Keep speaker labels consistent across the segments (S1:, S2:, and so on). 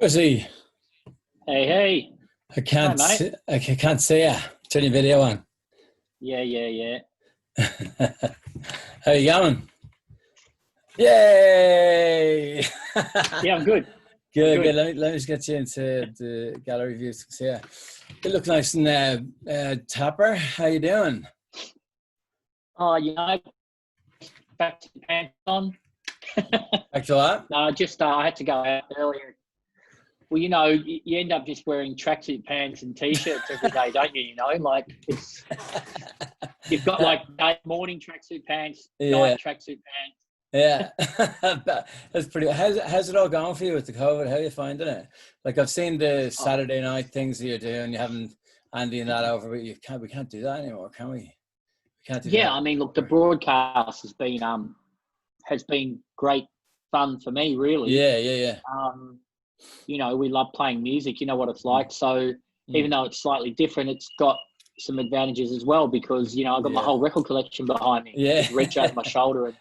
S1: Where's he?
S2: Hey, hey.
S1: I
S2: Hi,
S1: can't
S2: mate.
S1: see, I can't see ya. Turn your video on.
S2: Yeah, yeah, yeah.
S1: How you going? Yay!
S2: Yeah, I'm good. I'm
S1: Good, good.
S2: good.
S1: Let me just get you into the gallery views. So yeah, it looks nice and tapper. How you doing?
S2: Oh, back to the pants on.
S1: Back to what?
S2: No, just I had to go out earlier. Well, you end up just wearing tracksuit pants and t-shirts every day, don't you? Like you've got like morning tracksuit pants,
S1: Yeah,
S2: night tracksuit pants.
S1: yeah. That's pretty. How's it all going for you with the COVID? How are you finding it? Like I've seen the
S2: Oh,
S1: Saturday night things that you're doing. You haven't handing that over, but we can't do that anymore, can we? We can't do
S2: yeah,
S1: that
S2: I mean, look, the
S1: anymore.
S2: broadcast has been great fun for me, really.
S1: Yeah, yeah, yeah.
S2: We love playing music. You know what it's
S1: Mm,
S2: like. So
S1: mm,
S2: even though it's slightly different, it's got some advantages as well because, I've got my
S1: yeah,
S2: whole record collection behind me. I
S1: yeah,
S2: just reach over my shoulder and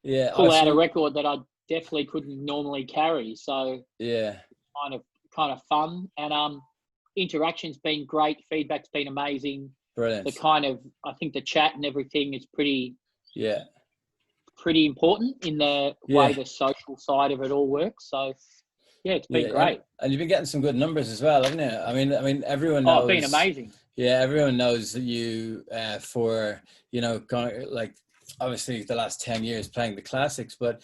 S1: yeah. Oh,
S2: pull
S1: so
S2: out a record that I definitely couldn't normally carry. So
S1: yeah,
S2: kind of fun. And interaction's been great. Feedback's been amazing.
S1: brilliant.
S2: I think the chat and everything is
S1: Yeah,
S2: pretty important in the way
S1: yeah,
S2: the social side of it all works. So yeah, it's been
S1: yeah. And
S2: great.
S1: and you've been getting some good numbers as well, haven't you? I mean, everyone
S2: Oh, it's been
S1: knows.
S2: amazing.
S1: Yeah, everyone knows that you for like obviously the last 10 years playing the classics, but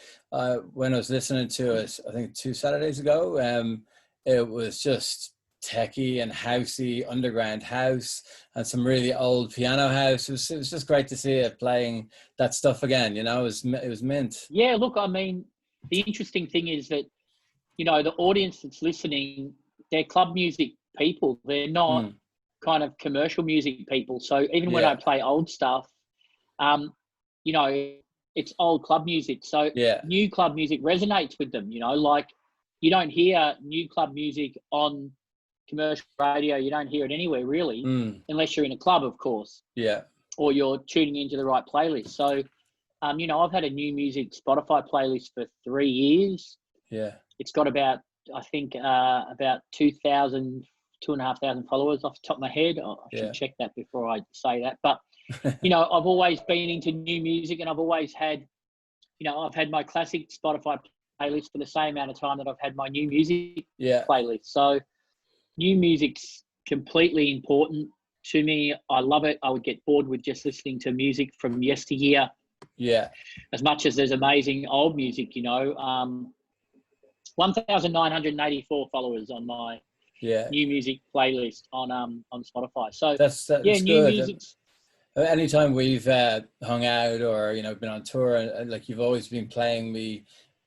S1: when I was listening to it, I think 2 Saturdays ago, it was just techie and housey, underground house, and some really old piano house. It was just great to see it playing that stuff again. It was mint.
S2: Yeah, look, I mean, the interesting thing is that, the audience that's listening, they're club music people. They're not
S1: Mm,
S2: kind of commercial music people. So even when I
S1: yeah,
S2: play old stuff, um, you know, it's old club music. So
S1: yeah,
S2: new club music resonates with them, like you don't hear new club music on commercial radio. You don't hear it anywhere really,
S1: mm,
S2: unless you're in a club, of course,
S1: yeah,
S2: or you're tuning into the right playlist. So, I've had a new music Spotify playlist for 3 years.
S1: yeah.
S2: It's got about, I think, about 2,000, 2,500 followers off the top of my head. I should
S1: Yeah.
S2: check that before I say that. But, I've always been into new music and I've always had, I've had my classic Spotify playlist for the same amount of time that I've had my new music
S1: Yeah.
S2: playlist. So new music's completely important to me. I love it. I would get bored with just listening to music from yesteryear
S1: Yeah.
S2: as much as there's amazing old music, 1,984 followers on my
S1: Yeah.
S2: new music playlist on Spotify. So yeah,
S1: That's
S2: new
S1: good.
S2: music's
S1: Anytime we've hung out or been on tour, and like you've always been playing me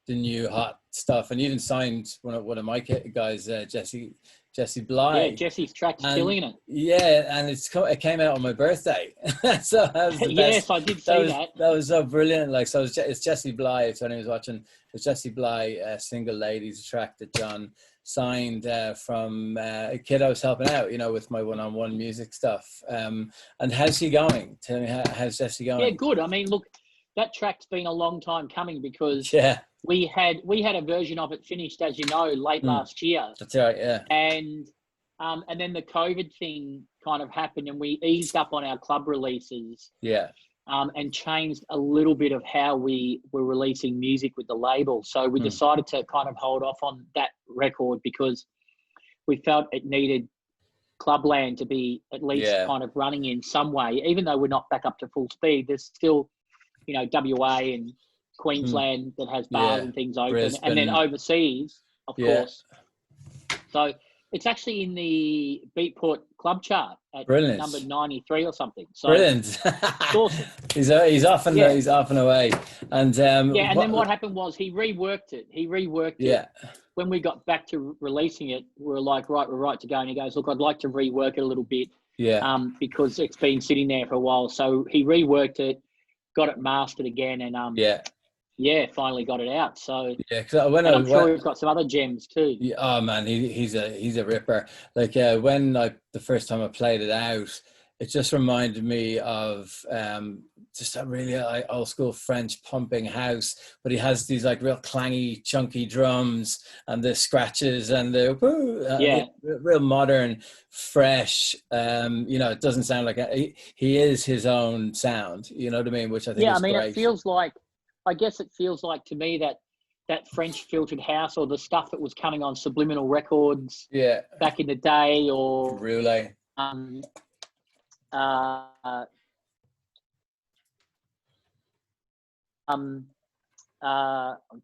S1: the new hot stuff, and even signed one of my guys, Jesse
S2: yeah,
S1: Bly,
S2: Jesse's track's
S1: and
S2: killing it.
S1: yeah, and it came out on my birthday, so that was the best.
S2: Yes, I did
S1: That
S2: see
S1: was
S2: that.
S1: that was so brilliant. Like so, it's Jesse Bly. If anyone was watching, it's Jesse Bly, Single Ladies, a track that John signed from a kid I was helping out, with my one-on-one music stuff. And how's he going? Tell me, how's Jesse
S2: Yeah,
S1: going?
S2: good. I mean, look, that track's been a long time coming because
S1: Yeah,
S2: we had a version of it finished, as you know, late
S1: mm,
S2: last year,
S1: that's right. Yeah,
S2: and then the COVID thing kind of happened, and we eased up on our club releases,
S1: yeah,
S2: and changed a little bit of how we were releasing music with the label. So we
S1: mm,
S2: decided to kind of hold off on that record because we felt it needed Clubland to be at least
S1: yeah,
S2: kind of running in some way, even though we're not back up to full speed. There's still, WA and
S1: mm,
S2: Queensland that has bars
S1: yeah.
S2: and things open, and then
S1: Brisbane.
S2: overseas, of
S1: Yeah,
S2: course. So it's actually in the Beatport Club chart at number
S1: brilliant.
S2: 93 or something. So
S1: Brilliant.
S2: it's awesome.
S1: He's off and
S2: Yeah.
S1: he's off and away. And
S2: Yeah, and then what happened was he reworked it.
S1: yeah,
S2: When we got back to releasing it. We were like, right, we're right to go. And he goes, look, I'd like to rework it a little bit
S1: yeah,
S2: because it's been sitting there for a while. So he reworked it, got it mastered again, and
S1: yeah,
S2: yeah, finally got it out. So,
S1: yeah. Because when
S2: and
S1: I
S2: I'm sure
S1: went,
S2: he's got some other gems too.
S1: yeah, oh man, he's a ripper. Like when the first time I played it out, it just reminded me of just a really old school French pumping house, but he has these like real clangy, chunky drums and the scratches and the real modern, fresh. You know, it doesn't sound like he is his own sound. You know what I mean? Which I think is great.
S2: It feels like, I guess it feels like to me that French filtered house, or the stuff that was coming on Subliminal Records, back in the day, or
S1: Roulette.
S2: I'm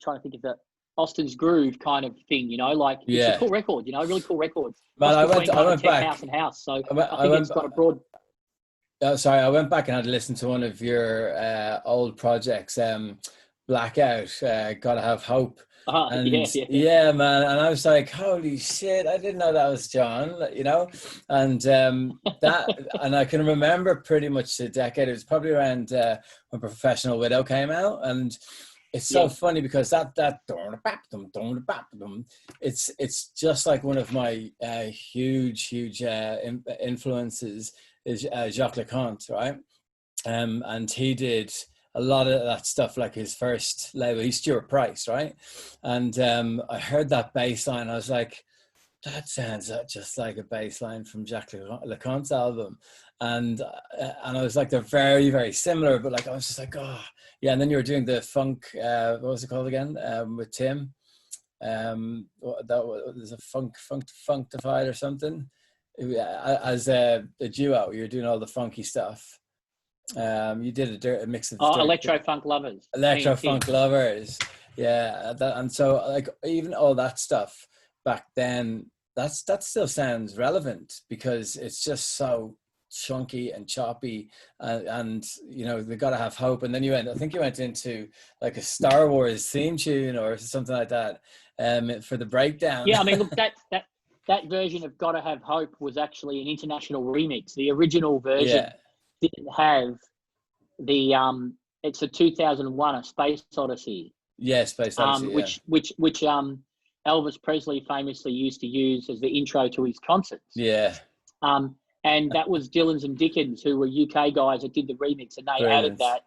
S2: trying to think of the Austin's Groove kind of thing, you know, like it's a cool record, you know, really cool records.
S1: Man, I went back.
S2: House and house, so I think it's got a broad.
S1: Sorry, I went back and had to listen to one of your old projects, Blackout, Gotta Have Hope. Yeah, man, and I was like, holy shit, I didn't know that was John, you know, and that, and I can remember pretty much the decade. It was probably around when Professional Widow came out, and it's so funny because that it's just like one of my huge influences is Jacques Leconte, right? And he did a lot of that stuff, like his first label, he's Stuart Price, right? And I heard that bass line, I was like, that sounds just like a bass line from Jacques Leconte's album. And I was like, they're very, very similar, but like, I was just like, oh, yeah. And then you were doing the funk, what was it called again, with Tim? That was a Funktified or something. As a duo, you're doing all the funky stuff. You did a mix of
S2: Electro Funk Lovers.
S1: Electro Funk Lovers, yeah. And so like even all that stuff back then, that still sounds relevant because it's just so chunky and choppy, and you know, they Gotta Have Hope. And then I think you went into like a Star Wars theme tune or something like that for the breakdown.
S2: Yeah, I mean, look, that version of Gotta Have Hope was actually an international remix. The original version didn't have the it's a 2001 A Space Odyssey.
S1: Yeah, Space Odyssey.
S2: Which Elvis Presley famously used to use as the intro to his concerts.
S1: Yeah.
S2: And that was Dillons and Dickens, who were UK guys that did the remix, and they added that.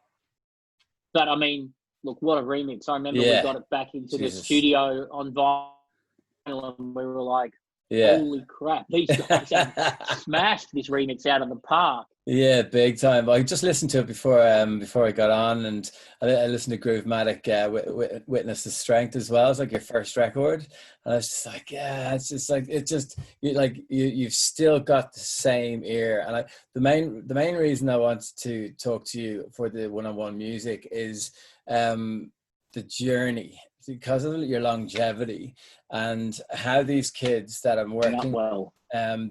S2: But I mean, look, what a remix. I remember we got it back into the studio on vinyl, and we were like, holy crap, these guys have smashed this remix out of the park.
S1: Yeah, big time. I just listened to it before I got on, and I listened to Groovematic, Witness the Strength as well. It's like your first record, and I was just like, yeah, it's just like, it just, you've still got the same ear. And the main reason I wanted to talk to you for the one-on-one music is the journey, because of your longevity and how these kids that I'm working,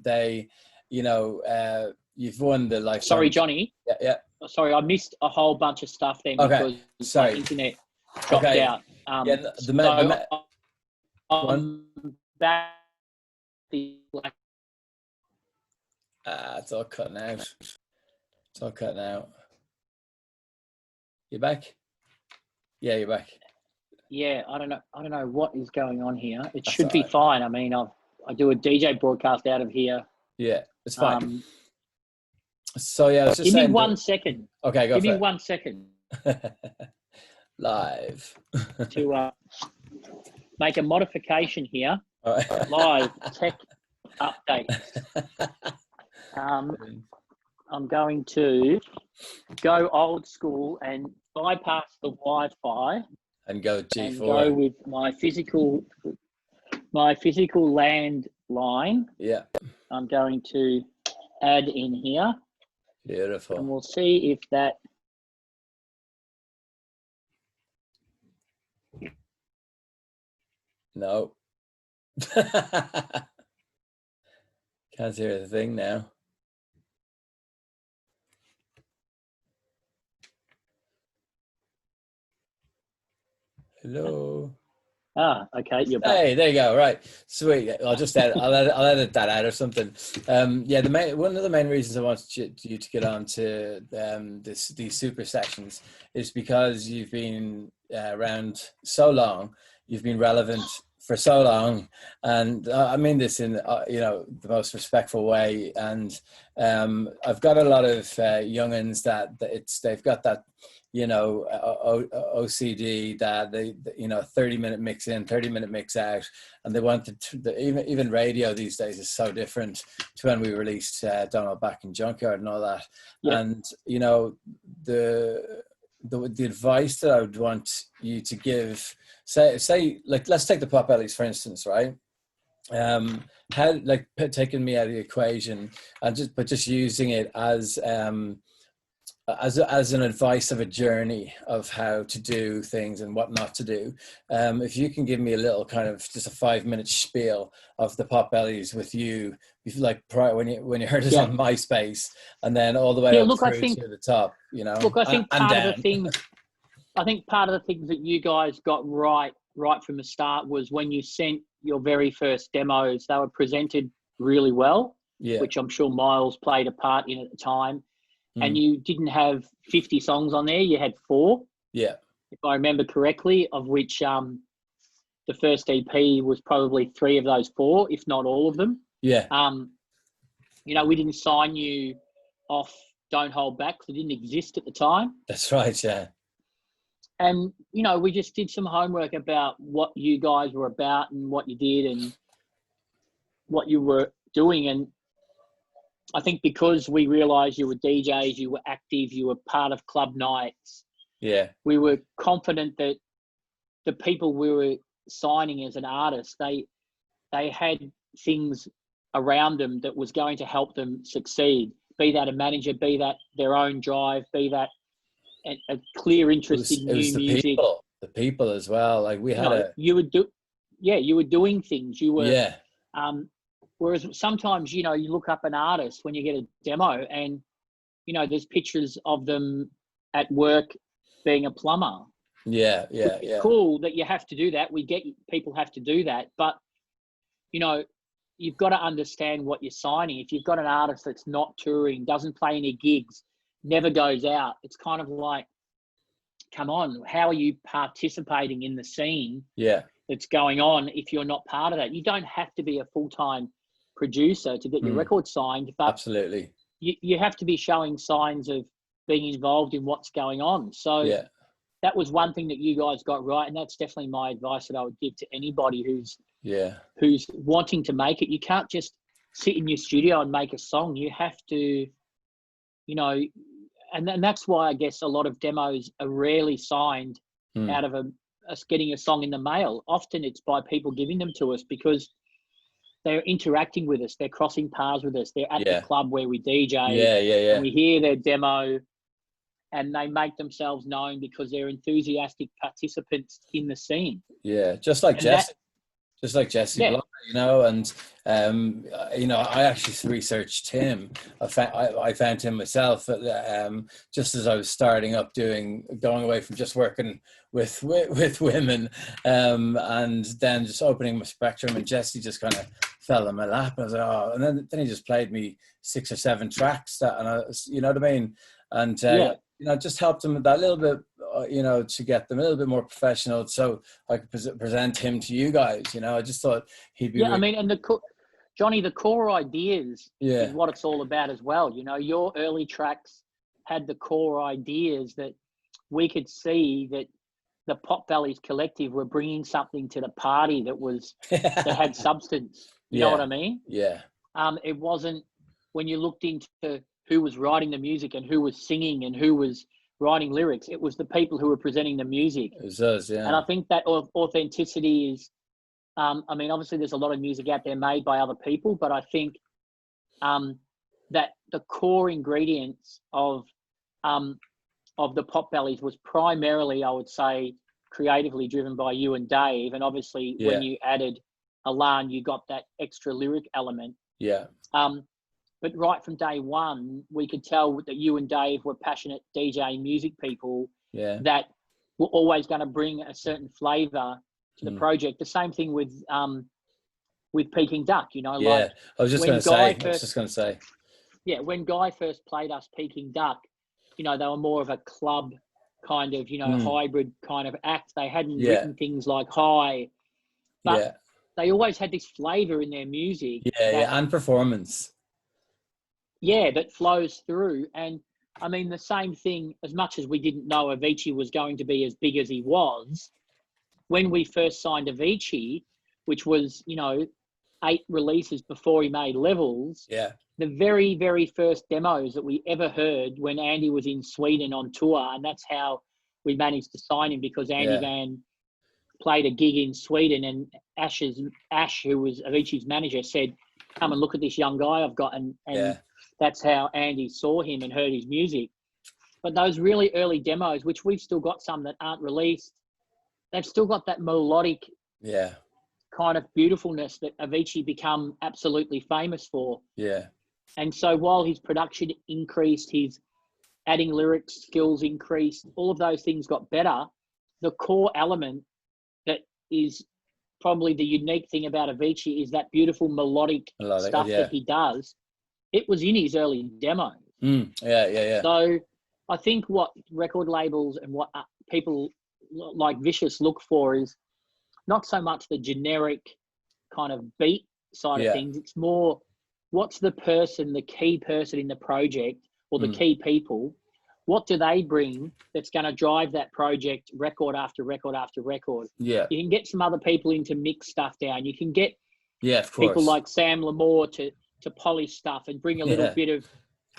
S1: they, you know, you've won the lifetime.
S2: Sorry, Johnny.
S1: Yeah.
S2: Sorry, I missed a whole bunch of stuff then because my internet dropped out. Back
S1: it's all cutting out. It's all cutting out. You back? Yeah, you're back.
S2: Yeah, I don't know what is going on here. It should be fine. I mean, I do a DJ broadcast out of here.
S1: Yeah, it's fine. So yeah, I was just
S2: give me 1 second.
S1: Okay, go
S2: give
S1: for
S2: me
S1: it.
S2: 1 second.
S1: Live.
S2: To make a modification here.
S1: All right.
S2: Live tech update. I'm going to go old school and bypass the Wi-Fi.
S1: And go G4.
S2: And go with my physical landline.
S1: Yeah.
S2: I'm going to add in here.
S1: Beautiful.
S2: And we'll see if that.
S1: No. Can't hear the thing now. Hello.
S2: Okay, you're back.
S1: Hey, there you go. Right, sweet. I'll edit that out or something. Yeah, one of the main reasons I wanted you to get on to these super sessions is because you've been around so long. You've been relevant for so long, and I mean this in you know, the most respectful way. And I've got a lot of youngins that they've got that, you know, OCD, that they, you know, 30-minute mix in, 30-minute mix out, and they want even radio these days is so different to when we released Donald back in Junkyard and all that.
S2: Yeah.
S1: And you know, the advice that I would want you to give, say like, let's take the Potbelleez for instance, right? How, like, taking me out of the equation and just using it as an advice of a journey of how to do things and what not to do. If you can give me a little kind of just a 5-minute spiel of the Potbelleez with you, like prior when you heard us on MySpace, and then all the way up through to the top, you know.
S2: Look, I think part of the things that you guys got right from the start was when you sent your very first demos, they were presented really well, which I'm sure Miles played a part in at the time. And you didn't have 50 songs on there. You had 4. Yeah. If I remember correctly, of which the first EP was probably 3 of those 4, if not all of them. Yeah. You know, we didn't sign you off Don't Hold Back because it didn't exist at the time. That's right, yeah. And, you know, we just did some homework about what you guys were about and what you did and what you were doing. And I think because we realised you were DJs, you were active, you were part of club nights. Yeah. We were confident that the people we were signing as an artist, they had things around them that was going to help them succeed. Be that a manager, be that their own drive, be that a clear interest in new music. The people as well. Like we had you were doing things. You were whereas sometimes, you know, you look up an artist when you get a demo and, you know, there's pictures of them at work being a plumber. Yeah. It's cool that you have to do that. We get people have to do that. But, you know, you've got to understand what you're signing. If you've got an artist that's not touring, doesn't play any gigs, never goes out, it's kind of like, come on, how are you participating in the scene that's going on if you're not part of that? You don't have to be a full-time producer to get your record signed, but absolutely you have to be showing signs of being involved in what's going on. So that was one thing that you guys got right, and that's definitely my advice that I would give to anybody who's wanting to make it. You can't just sit in your studio and make a song. You have to, you know, and that's why I guess a lot of demos are rarely signed out of us getting a song in the mail. Often it's by people giving them to us because they're interacting with us. They're crossing paths with us. They're at the club where we DJ. And we hear their demo and they make themselves known because they're enthusiastic participants in the scene. Yeah, just like Jesse. Just like Jesse Blocker, you know, and, you know, I actually researched him. I found him myself just as I was starting up going away from just working with women and then just opening my spectrum, and Jesse just kind of fell in my lap. And I was like, oh, and then he just played me 6 or 7 tracks you know what I mean? And, you know, just helped him with that little bit, you know, to get them a little bit more professional so I could present him to you guys, you know. I just thought he'd be... Yeah, I mean, and Johnny, the core ideas is what it's all about as well. You know, your early tracks had the core ideas that we could see that the Potbelleez collective were bringing something to the party that was that had substance. You know what I mean? Yeah. It wasn't when you looked into who was writing the music and who was singing and who was writing lyrics. It was the people who were presenting the music. It was us, yeah. And I think that authenticity is, I mean, obviously there's a lot of music out there made by other people, but I think that the core ingredients of the Potbelleez was primarily, I would say, creatively driven by you and Dave. And obviously when you added Alan, you got that extra lyric element. Yeah. But right from day one, we could tell that you and Dave were passionate DJ music people that were always going to bring a certain flavour to the project. The same thing with Peking Duck, you know. Yeah, like I was just going to say. Yeah, when Guy first played us Peking Duck, you know, they were more of a club kind of, you know, hybrid kind of act. They hadn't written things like Hi but
S1: Yeah.
S2: they always had this flavour in their music.
S1: Yeah, yeah, and performance.
S2: Yeah, that flows through. And I mean, the same thing, as much as we didn't know Avicii was going to be as big as he was, when we first signed Avicii, which was, 8 releases before he made Levels,
S1: Yeah.
S2: the very, very first demos that we ever heard when Andy was in Sweden on tour, and that's how we managed to sign him, because Andy Van played a gig in Sweden, and Ash, who was Avicii's manager, said, "Come and look at this young guy I've got," and that's how Andy saw him and heard his music. But those really early demos, which we've still got some that aren't released, they've still got that melodic kind of beautifulness that Avicii become absolutely famous for.
S1: Yeah.
S2: And so while his production increased, his adding lyrics skills increased, all of those things got better, the core element that is probably the unique thing about Avicii is that beautiful melodic stuff that he does. It was in his early demos.
S1: Yeah.
S2: So I think what record labels and what people like Vicious look for is not so much the generic kind of beat side of things. It's more, what's the person, the key person in the project, or the key people, what do they bring that's going to drive that project record after record after record?
S1: Yeah.
S2: You can get some other people in to mix stuff down. You can get
S1: of course,
S2: people like Sam Lamore to polish stuff and bring a little bit of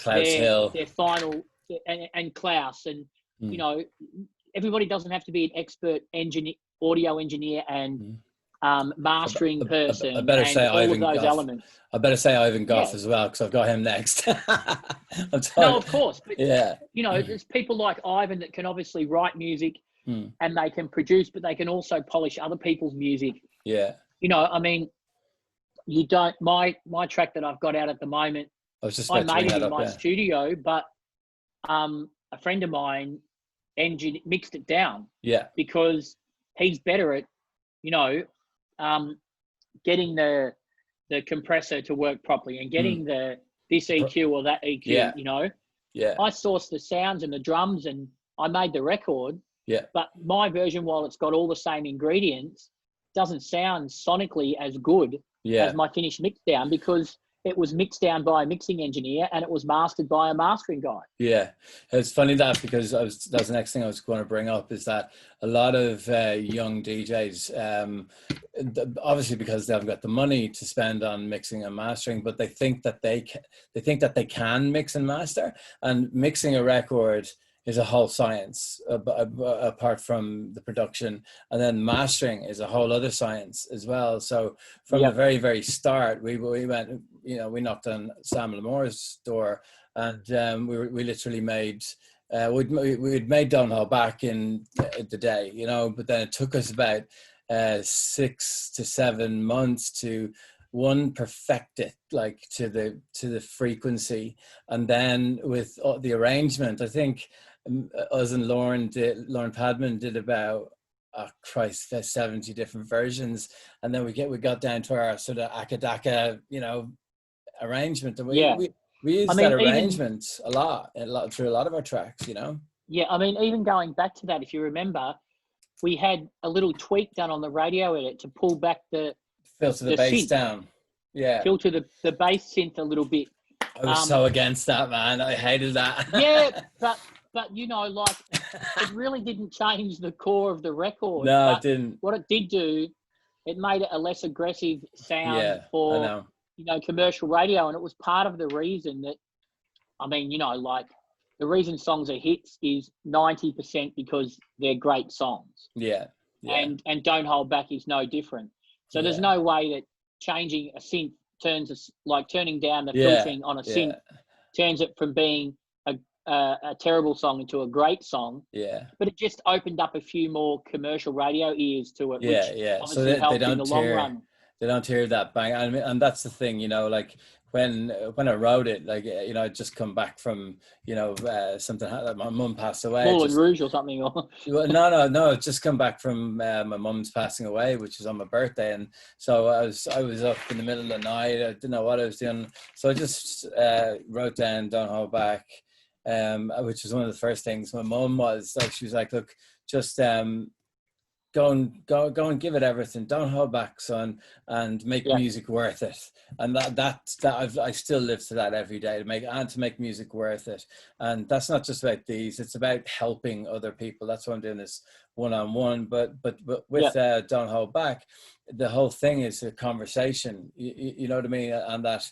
S2: their final, and Klaus. And, everybody doesn't have to be an expert audio engineer and mastering person.
S1: I better say
S2: all of those elements.
S1: I better say Ivan Goff as well, because I've got him next.
S2: No, of course. But, there's people like Ivan that can obviously write music and they can produce, but they can also polish other people's music.
S1: Yeah.
S2: I mean, you don't, my track that I've got out at the moment, I made it in my studio, but a friend of mine mixed it down.
S1: Yeah.
S2: Because he's better at, getting the compressor to work properly and getting this EQ or that EQ,
S1: Yeah.
S2: I sourced the sounds and the drums and I made the record.
S1: Yeah.
S2: But my version, while it's got all the same ingredients, doesn't sound sonically as good as my finished mix down, because it was mixed down by a mixing engineer and it was mastered by a mastering guy. Yeah.
S1: It's funny that, because that's the next thing I was going to bring up, is that a lot of young DJs, obviously because they haven't got the money to spend on mixing and mastering, but they think that they can mix and master, and mixing a record is a whole science apart from the production, and then mastering is a whole other science as well. So from the very, very start, we went, we knocked on Sam Lamore's door, and we literally made, we'd made Downhill back in the day, but then it took us about 6 to 7 months to perfect it, like to the frequency, and then with the arrangement, I think us and Lauren Padman did about 70 different versions, and then we got down to our sort of Akadaka, arrangement, and we used that arrangement a lot through a lot of our tracks,
S2: Yeah, I mean, even going back to that, if you remember, we had a little tweak done on the radio edit to pull back the
S1: filter the bass
S2: synth
S1: down. Yeah,
S2: filter the bass synth a little bit.
S1: I was so against that, man. I hated that.
S2: Yeah, but it really didn't change the core of the record.
S1: No, it didn't.
S2: What it did do, it made it a less aggressive sound for commercial radio, and it was part of the reason that, the reason songs are hits is 90% because they're great songs.
S1: Yeah.
S2: And Don't Hold Back is no different. So there's no way that changing a synth turning down the filtering on a synth turns it from being a terrible song into a great song. Yeah. But it just opened up a few more commercial radio ears to it. Which
S1: So they don't
S2: in the long run.
S1: They don't hear that bang. And that's the thing, like when I wrote it, like, I'd just come back from, something like my mum passed away.
S2: Moulin Rouge or something.
S1: No, just come back from my mum's passing away, which was on my birthday. And so I was up in the middle of the night. I didn't know what I was doing. So I just wrote down Don't Hold Back, which was one of the first things. My mum was like, she was like, look, just go and give it everything. Don't hold back, son, and make
S2: Yeah.
S1: music worth it. And I still live to that every day, to make music worth it. And that's not just about these; it's about helping other people. That's why I'm doing this one-on-one. But with Don't Hold Back, the whole thing is a conversation. You know what I mean? And that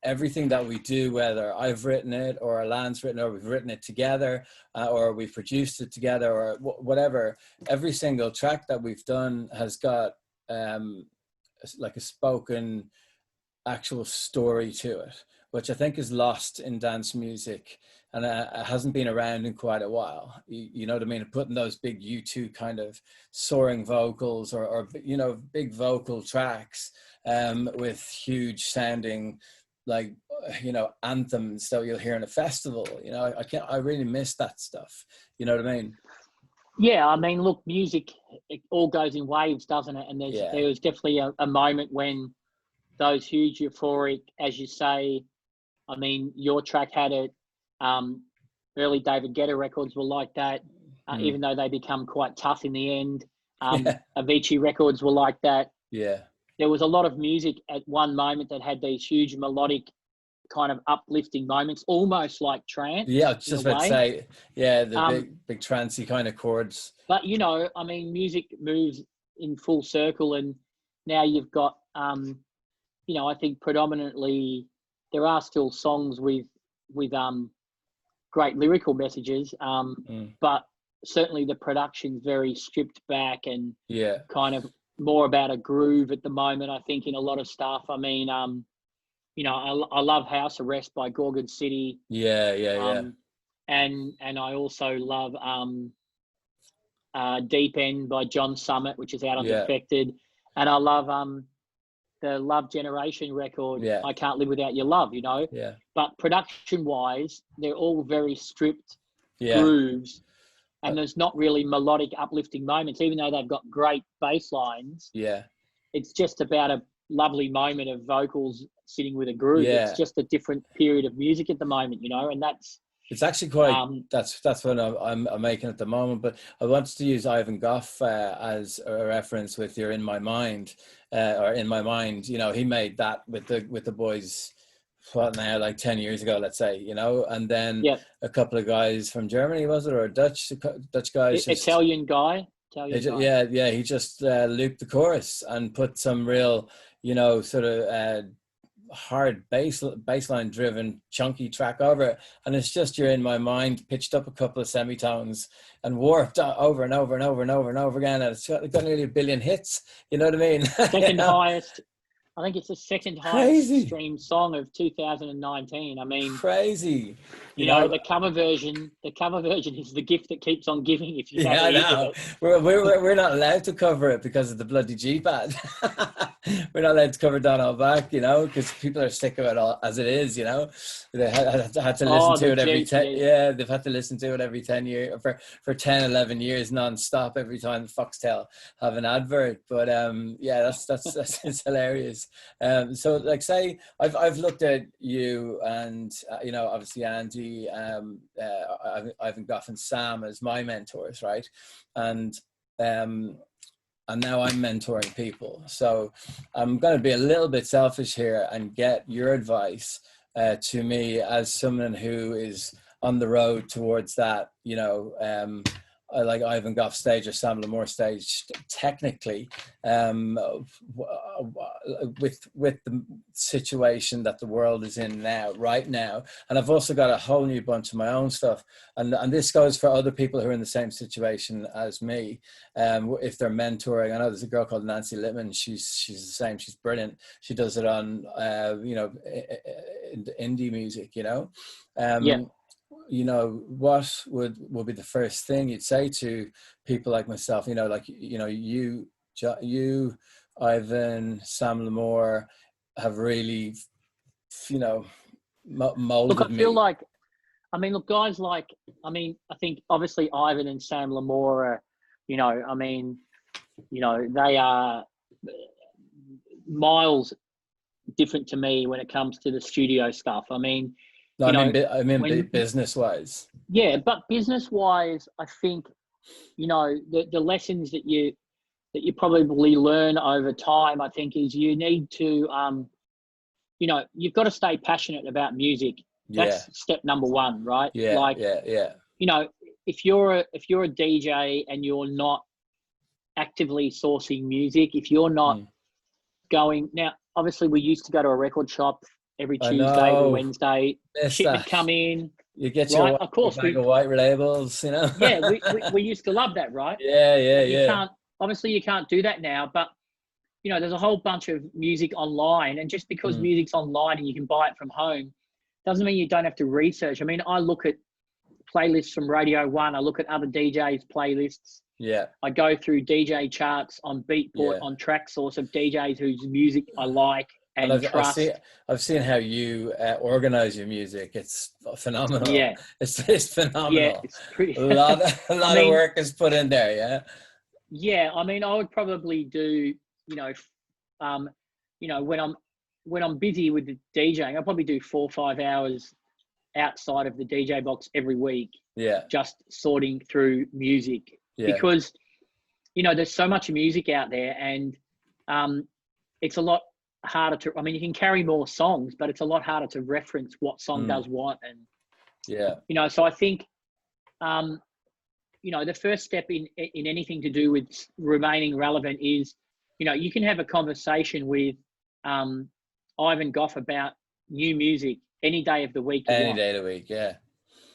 S1: everything that we do, whether I've written it or Alan's written it, or we've written it together, or we've produced it together, or whatever, every single track that we've done has got like a spoken actual story to it, which I think is lost in dance music, and it hasn't been around in quite a while. You know what I mean? Putting those big U2 kind of soaring vocals, or you know, big vocal tracks with huge sounding, like, you know, anthems that you'll hear in a festival. You know, I really miss that stuff. You know what I mean?
S2: Yeah, I mean, look, music, it all goes in waves, doesn't it? And there was definitely a moment when those huge euphoric, as you say, I mean, your track had it. Early David Guetta records were like that, even though they become quite tough in the end. Avicii records were like that.
S1: Yeah.
S2: There was a lot of music at one moment that had these huge melodic kind of uplifting moments, almost like trance.
S1: Yeah, I was just about to say, yeah, the big trancey kind of chords.
S2: But, you know, I mean, music moves in full circle, and now you've got, you know, I think predominantly there are still songs with great lyrical messages, but certainly the production's very stripped back and kind of more about a groove at the moment, I think, in a lot of stuff. I mean, you know, I love House Arrest by Gorgon City. And I also love Deep End by John Summit, which is out on Defected. And I love the Love Generation record, I Can't Live Without Your Love, you know. But production-wise, they're all very stripped grooves, and there's not really melodic, uplifting moments, even though they've got great bass lines. It's just about a lovely moment of vocals sitting with a groove. It's just a different period of music at the moment, you know, and
S1: it's actually quite, that's what I'm making at the moment. But I wanted to use Ivan Goff as a reference with your In My Mind, or In My Mind. You know, he made that with the boys, what now, like 10 years ago, let's say, you know, and then a couple of guys from Germany, was it, or Dutch guys?
S2: Italian guy.
S1: Yeah, he just looped the chorus and put some real, you know, sort of hard bassline driven chunky track over it, and it's just You're In My Mind pitched up a couple of semitones and warped over and over and over and over and over again, and it's got nearly 1 billion hits. You know what I mean?
S2: Second highest, I think it's the second highest streamed song of 2019. I mean,
S1: crazy.
S2: You know, the cover version is the gift that keeps on giving. If you
S1: I know. We're not allowed to cover it because of the bloody G-pad. We're not allowed to cover Don't Hold Back, you know, because people are sick of it all as it is, you know. They had to listen to it every 10. Yeah, they've had to listen to it every 10 years, for 10, 11 years non-stop every time Foxtel have an advert. But that's it's hilarious. So, like, say I've looked at you and you know, obviously Andy, Ivan Goff and Sam as my mentors, right? And now I'm mentoring people. So I'm going to be a little bit selfish here and get your advice to me as someone who is on the road towards that, you know, like Ivan Goff stage or Sam Lamore stage, technically, with the situation that the world is in now, right now. And I've also got a whole new bunch of my own stuff. And this goes for other people who are in the same situation as me. If they're mentoring, I know there's a girl called Nancy Littman. She's the same. She's brilliant. She does it on, you know, indie music, you know. You know, what would be the first thing you'd say to people like myself, you know, like, you know, you, Ivan, Sam Lamore have really, you know, molded me.
S2: Look, I feel like, I mean, look, guys like, I mean, I think obviously Ivan and Sam Lamore are, you know, I mean, you know, they are miles different to me when it comes to the studio stuff. I mean,
S1: no, I mean business-wise.
S2: Yeah, but business-wise, I think you know, the lessons that you probably learn over time, I think, is you need to, you know, you've got to stay passionate about music. That's step number one, right?
S1: Yeah,
S2: you know, if you're a DJ and you're not actively sourcing music, if you're not going now, obviously we used to go to a record shop every
S1: I
S2: Tuesday, every
S1: know.
S2: Wednesday.
S1: Miss
S2: Shit would
S1: that.
S2: come in.
S1: You get
S2: Right,
S1: your
S2: of course,
S1: bag of white labels, you know.
S2: yeah, we used to love that, right?
S1: Yeah.
S2: But you can't, obviously you can't do that now, but you know, there's a whole bunch of music online, and just because music's online and you can buy it from home doesn't mean you don't have to research. I mean, I look at playlists from Radio 1, I look at other DJs' playlists.
S1: Yeah.
S2: I go through DJ charts on Beatport, on TrackSource of DJs whose music I like and trust.
S1: I've seen how you organize your music. It's phenomenal.
S2: Yeah.
S1: It's phenomenal.
S2: Yeah, it's pretty.
S1: a lot of work is put in there. Yeah.
S2: Yeah, I mean, I would probably do, you know, when I'm busy with the DJing, I'll probably do 4 or 5 hours outside of the DJ box every week.
S1: Yeah.
S2: Just sorting through music.
S1: Yeah.
S2: Because, you know, there's so much music out there, and it's a lot harder to, I mean, you can carry more songs, but it's a lot harder to reference what song does what. And, you know, so I think, you know, the first step in anything to do with remaining relevant is, you know, you can have a conversation with Ivan Goff about new music any day of the week.
S1: Any day of the week, yeah.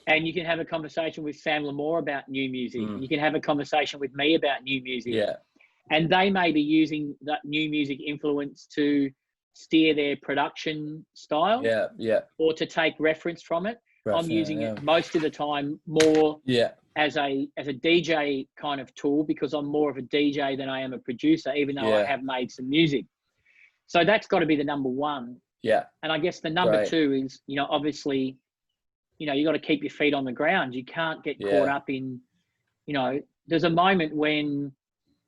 S2: And you can have a conversation with Sam Lamore about new music. You can have a conversation with me about new music. Yeah. And they may be using that new music influence to steer their production style. Yeah, yeah. Or to take reference from it. I'm using it most of the time more as a DJ kind of tool, because I'm more of a DJ than I am a producer, even though I have made some music. So that's got to be the number one. Yeah. And I guess the number two is, you know, obviously, you know, you got to keep your feet on the ground. You can't get caught up in, you know, there's a moment when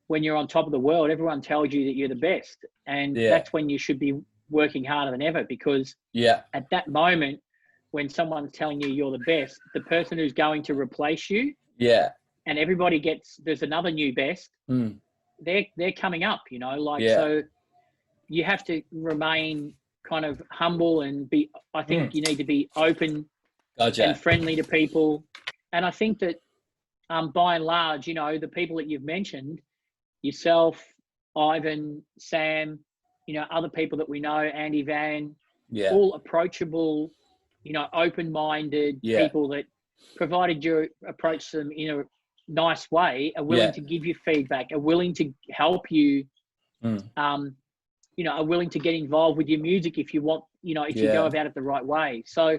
S2: you're on top of the world, everyone tells you that you're the best. And that's when you should be working harder than ever, because at that moment, when someone's telling you you're the best, the person who's going to replace you, and everybody gets, there's another new best, they're coming up, you know, like, so you have to remain kind of humble and be, I think you need to be open and friendly to people. And I think that by and large, you know, the people that you've mentioned, yourself, Ivan, Sam, you know, other people that we know, Andy Van, all approachable, you know, open-minded people that, provided you approach them in a nice way, are willing to give you feedback, are willing to help you, you know, are willing to get involved with your music if you want, you know, if you go about it the right way. So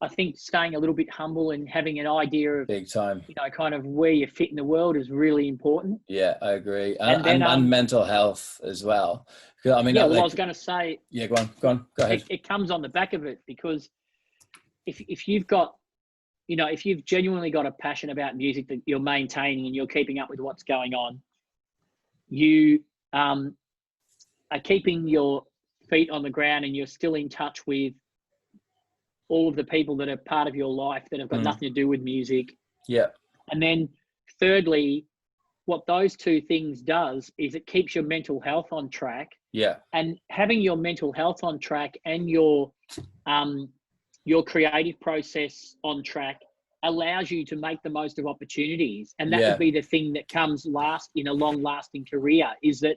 S2: I think staying a little bit humble and having an idea of, big time, you know, kind of where you fit in the world is really important. Yeah, I agree. And mental health as well. I mean, I was going to say, go ahead. It comes on the back of it, because if you've got, you know, if you've genuinely got a passion about music that you're maintaining and you're keeping up with what's going on, you are keeping your feet on the ground, and you're still in touch with all of the people that are part of your life that have got nothing to do with music. Yeah. And then thirdly, what those two things does is it keeps your mental health on track. Yeah. And having your mental health on track and your creative process on track allows you to make the most of opportunities. And that would be the thing that comes last in a long-lasting career, is that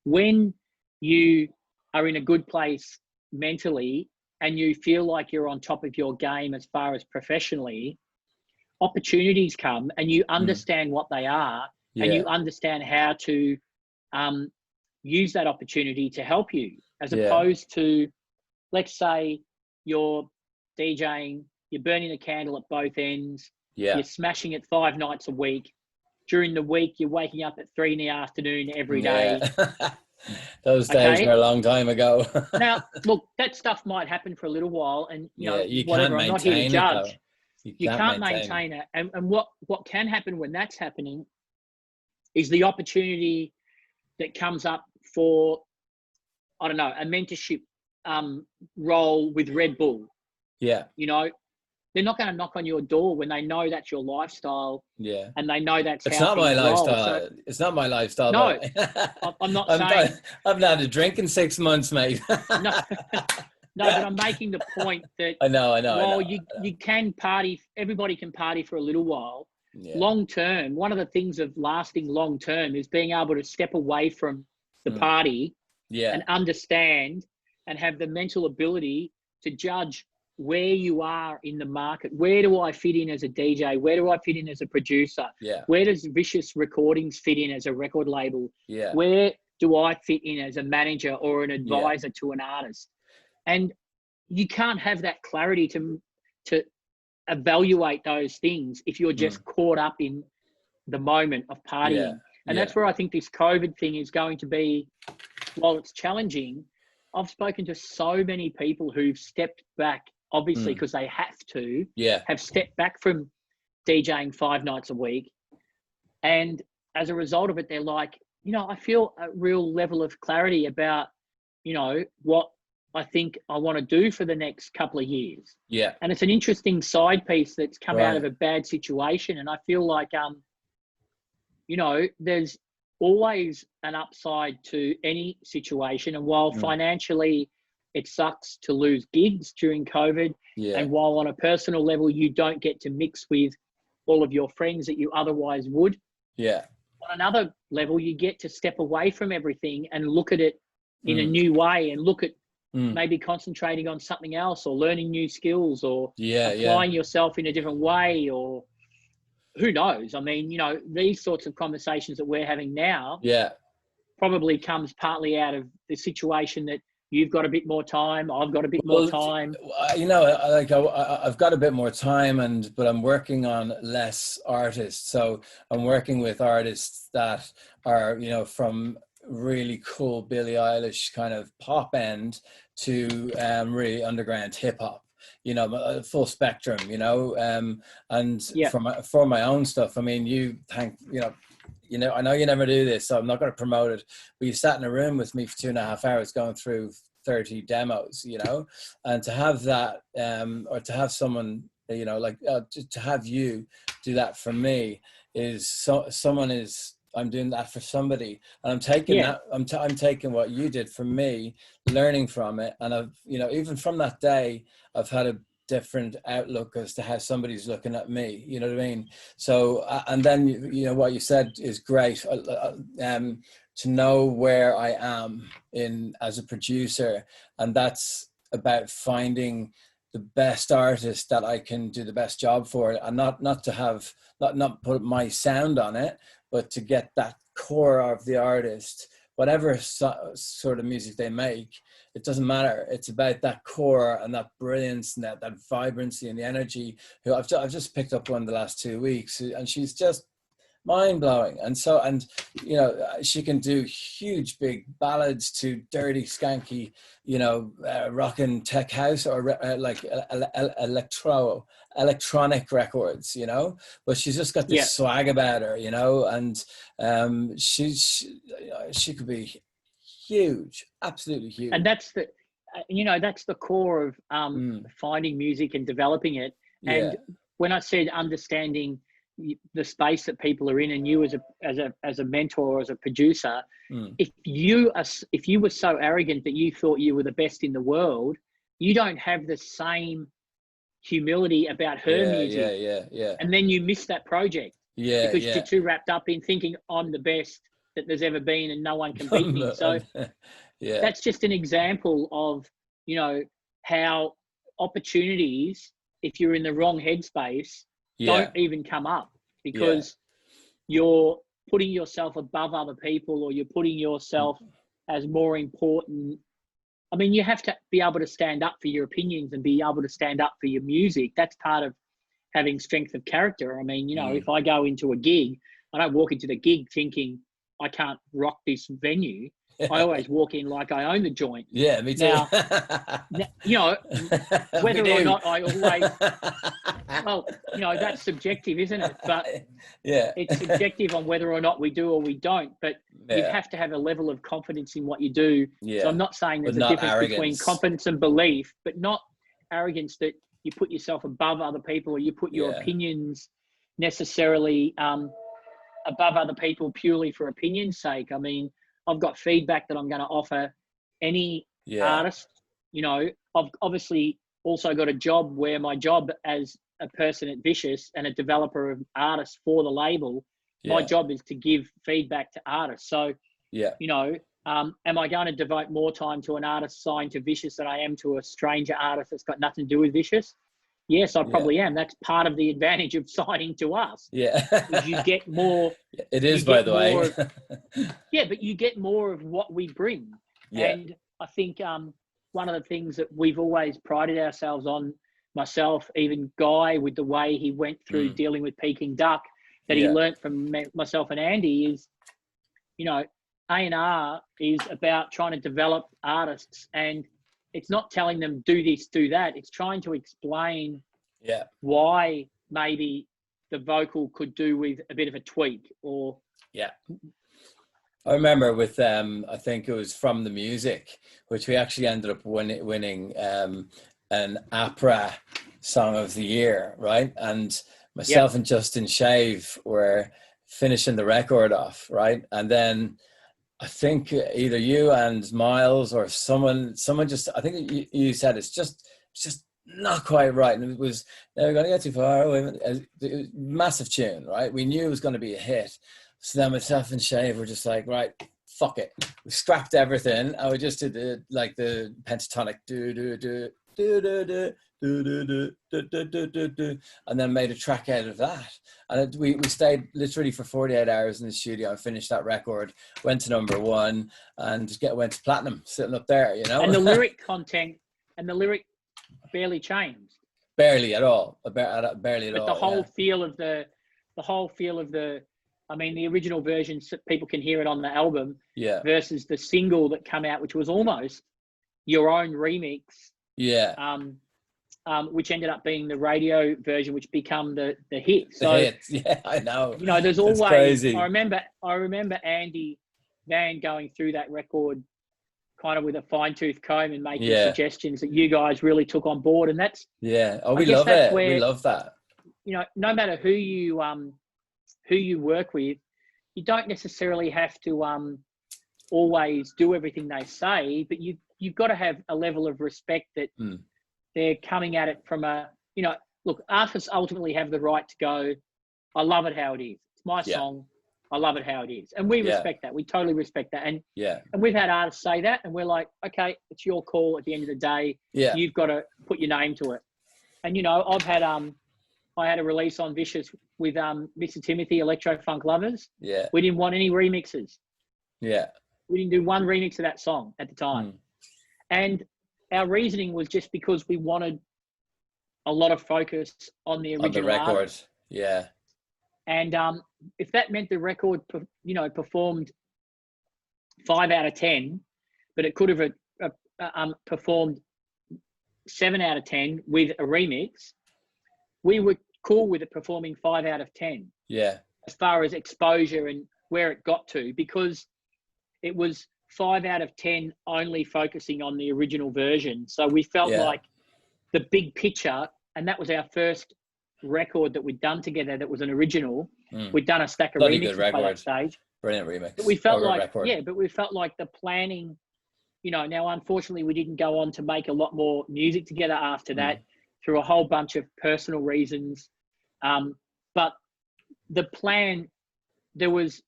S2: when you are in a good place mentally and you feel like you're on top of your game as far as professionally, opportunities come and you understand what they are, and you understand how to use that opportunity to help you, as opposed to, let's say you're DJing, you're burning a candle at both ends, you're smashing it 5 nights a week. During the week, you're waking up at 3 in the afternoon every day. Those days were a long time ago. Now, look, that stuff might happen for a little while, and you know, you whatever. I'm not here to judge. You can't maintain it. And what can happen when that's happening is the opportunity that comes up for, I don't know, a mentorship role with Red Bull. Yeah. You know, they're not going to knock on your door when they know that's your lifestyle.
S1: Yeah.
S2: And they know that's
S1: It's
S2: how
S1: not my
S2: things roll.
S1: lifestyle.
S2: So,
S1: It's not my lifestyle.
S2: no,
S1: But
S2: I'm not saying.
S1: I've not had a drink in 6 months, mate.
S2: No, no, but I'm making the point that
S1: I know.
S2: while you can party, everybody can party for a little while.
S1: Yeah.
S2: Long term, one of the things of lasting long term is being able to step away from the party, and understand and have the mental ability to judge where you are in the market. Where do I fit in as a DJ? Where do I fit in as a producer?
S1: Yeah.
S2: Where does Vicious Recordings fit in as a record label?
S1: Yeah.
S2: Where do I fit in as a manager or an advisor to an artist? And you can't have that clarity to evaluate those things if you're just caught up in the moment of partying. And that's where I think this COVID thing is going to be, while it's challenging, I've spoken to so many people who've stepped back, obviously because they have to, have stepped back from DJing 5 nights a week. And as a result of it, they're like, you know, I feel a real level of clarity about, you know, what I think I want to do for the next couple of years.
S1: Yeah.
S2: And it's an interesting side piece that's come out of a bad situation. And I feel like, you know, there's always an upside to any situation. And while financially it sucks to lose gigs during COVID, and while on a personal level you don't get to mix with all of your friends that you otherwise would, on another level you get to step away from everything and look at it in a new way, and look at maybe concentrating on something else, or learning new skills, or applying yourself in a different way, or who knows? I mean, you know, these sorts of conversations that we're having now probably comes partly out of the situation that you've got a bit more time, I've got a bit more time.
S1: You know, I've got a bit more time, but I'm working on less artists. So I'm working with artists that are, you know, from really cool Billie Eilish kind of pop end to really underground hip hop. You know, full spectrum, you know, and for my own stuff, I mean, you know, I know you never do this, so I'm not going to promote it, but you sat in a room with me for 2.5 hours going through 30 demos, you know, and to have that, or to have someone, you know, like to have you do that for me is I'm doing that for somebody, and I'm taking that. I'm taking what you did for me, learning from it, and I've, you know, even from that day, I've had a different outlook as to how somebody's looking at me. You know what I mean? So, and then you know what you said is great. To know where I am as a producer, and that's about finding the best artist that I can do the best job for, and not to have not put my sound on it, but to get that core of the artist, whatever sort of music they make, it doesn't matter. It's about that core and that brilliance and that vibrancy and the energy. I've just picked up one the last 2 weeks, and she's just mind-blowing. And so, and you know, she can do huge big ballads to dirty skanky, you know, rockin' tech house, or like electronic records, you know, but she's just got this swag about her, you know, and she could be huge, absolutely huge.
S2: And that's the, you know, that's the core of finding music and developing it. And when I said understanding the space that people are in, and you as a mentor or as a producer, if you were so arrogant that you thought you were the best in the world, you don't have the same humility about her music. And then you miss that project because you're too wrapped up in thinking I'm the best that there's ever been and no one can beat me. So that's just an example of, you know, how opportunities, if you're in the wrong headspace, don't even come up, because you're putting yourself above other people, or you're putting yourself as more important. I mean, you have to be able to stand up for your opinions and be able to stand up for your music. That's part of having strength of character. I mean, you know, if I go into a gig, I don't walk into the gig thinking I can't rock this venue. I always walk in like I own the joint.
S1: Yeah, me too.
S2: Now, you know, whether or not I always, well, you know, that's subjective, isn't it? But it's subjective on whether or not we do or we don't. But you have to have a level of confidence in what you do. So I'm not saying there's a difference between confidence and belief, but not arrogance that you put yourself above other people, or you put your
S1: Yeah.
S2: opinions necessarily above other people purely for opinion's sake. I mean, I've got feedback that I'm going to offer any
S1: Yeah.
S2: artist. You know, I've obviously also got a job where my job as a person at Vicious and a developer of artists for the label, my
S1: Yeah.
S2: job is to give feedback to artists. So,
S1: Yeah.
S2: you know, am I going to devote more time to an artist signed to Vicious than I am to a stranger artist that's got nothing to do with Vicious? Yes, I probably am. That's part of the advantage of signing to us.
S1: Yeah.
S2: Is you get more.
S1: It is,
S2: you
S1: by
S2: get
S1: the
S2: more
S1: way.
S2: of, yeah, but you get more of what we bring.
S1: Yeah.
S2: And I think one of the things that we've always prided ourselves on, myself, even Guy, with the way he went through dealing with Peking Duck, that he learnt from myself and Andy, is, you know, A&R is about trying to develop artists, and it's not telling them do this, do that. It's trying to explain why maybe the vocal could do with a bit of a tweak, or
S1: I remember with I think it was From the Music, which we actually ended up winning an APRA Song of the Year, right? And myself and Justin Shave were finishing the record off, right? And then I think either you and Miles or someone just, I think you said it's just not quite right, and it was never going to get too far away. Massive tune, right? We knew it was going to be a hit. So then myself and Shave were just like, right, fuck it. We scrapped everything, and we just did the pentatonic do do do do do do do do do do do do do, and then made a track out of that. And we stayed literally for 48 hours in the studio and finished that record. Went to #1 and went to platinum, sitting up there, you know.
S2: And the lyric content and the lyric barely changed.
S1: Barely at all. Barely at all.
S2: But the whole feel of the, I mean, the original version, people can hear it on the album, versus the single that came out, which was almost your own remix. Which ended up being the radio version, which became the hit. So,
S1: the hit. Yeah, I know.
S2: You know, there's always.
S1: Crazy.
S2: I remember Andy Van going through that record, kind of with a fine-tooth comb and making suggestions that you guys really took on board, and that's
S1: we love it. We love that.
S2: You know, no matter who you work with, you don't necessarily have to always do everything they say, but you've got to have a level of respect that they're coming at it from a, you know, look, artists ultimately have the right to go, I love it how it is. It's my song. I love it how it is. And we respect that. We totally respect that. And and we've had artists say that, and we're like, okay, it's your call at the end of the day. You've got to put your name to it. And, you know, I had a release on Vicious with Mr. Timothy, Electro Funk Lovers. We didn't want any remixes. We didn't do one remix of that song at the time. And our reasoning was just because we wanted a lot of focus on the original
S1: record.
S2: Artist. And if that meant the record, you know, performed 5 out of 10, but it could have performed 7 out of 10 with a remix, we were cool with it performing 5 out of 10. As far as exposure and where it got to, because it was 5 out of 10 only focusing on the original version. So we felt like the big picture, and that was our first record that we'd done together that was an original. We'd done a stack of remixes by that stage.
S1: Brilliant remix.
S2: But we felt like the planning, you know, now unfortunately we didn't go on to make a lot more music together after that through a whole bunch of personal reasons. But the plan, there was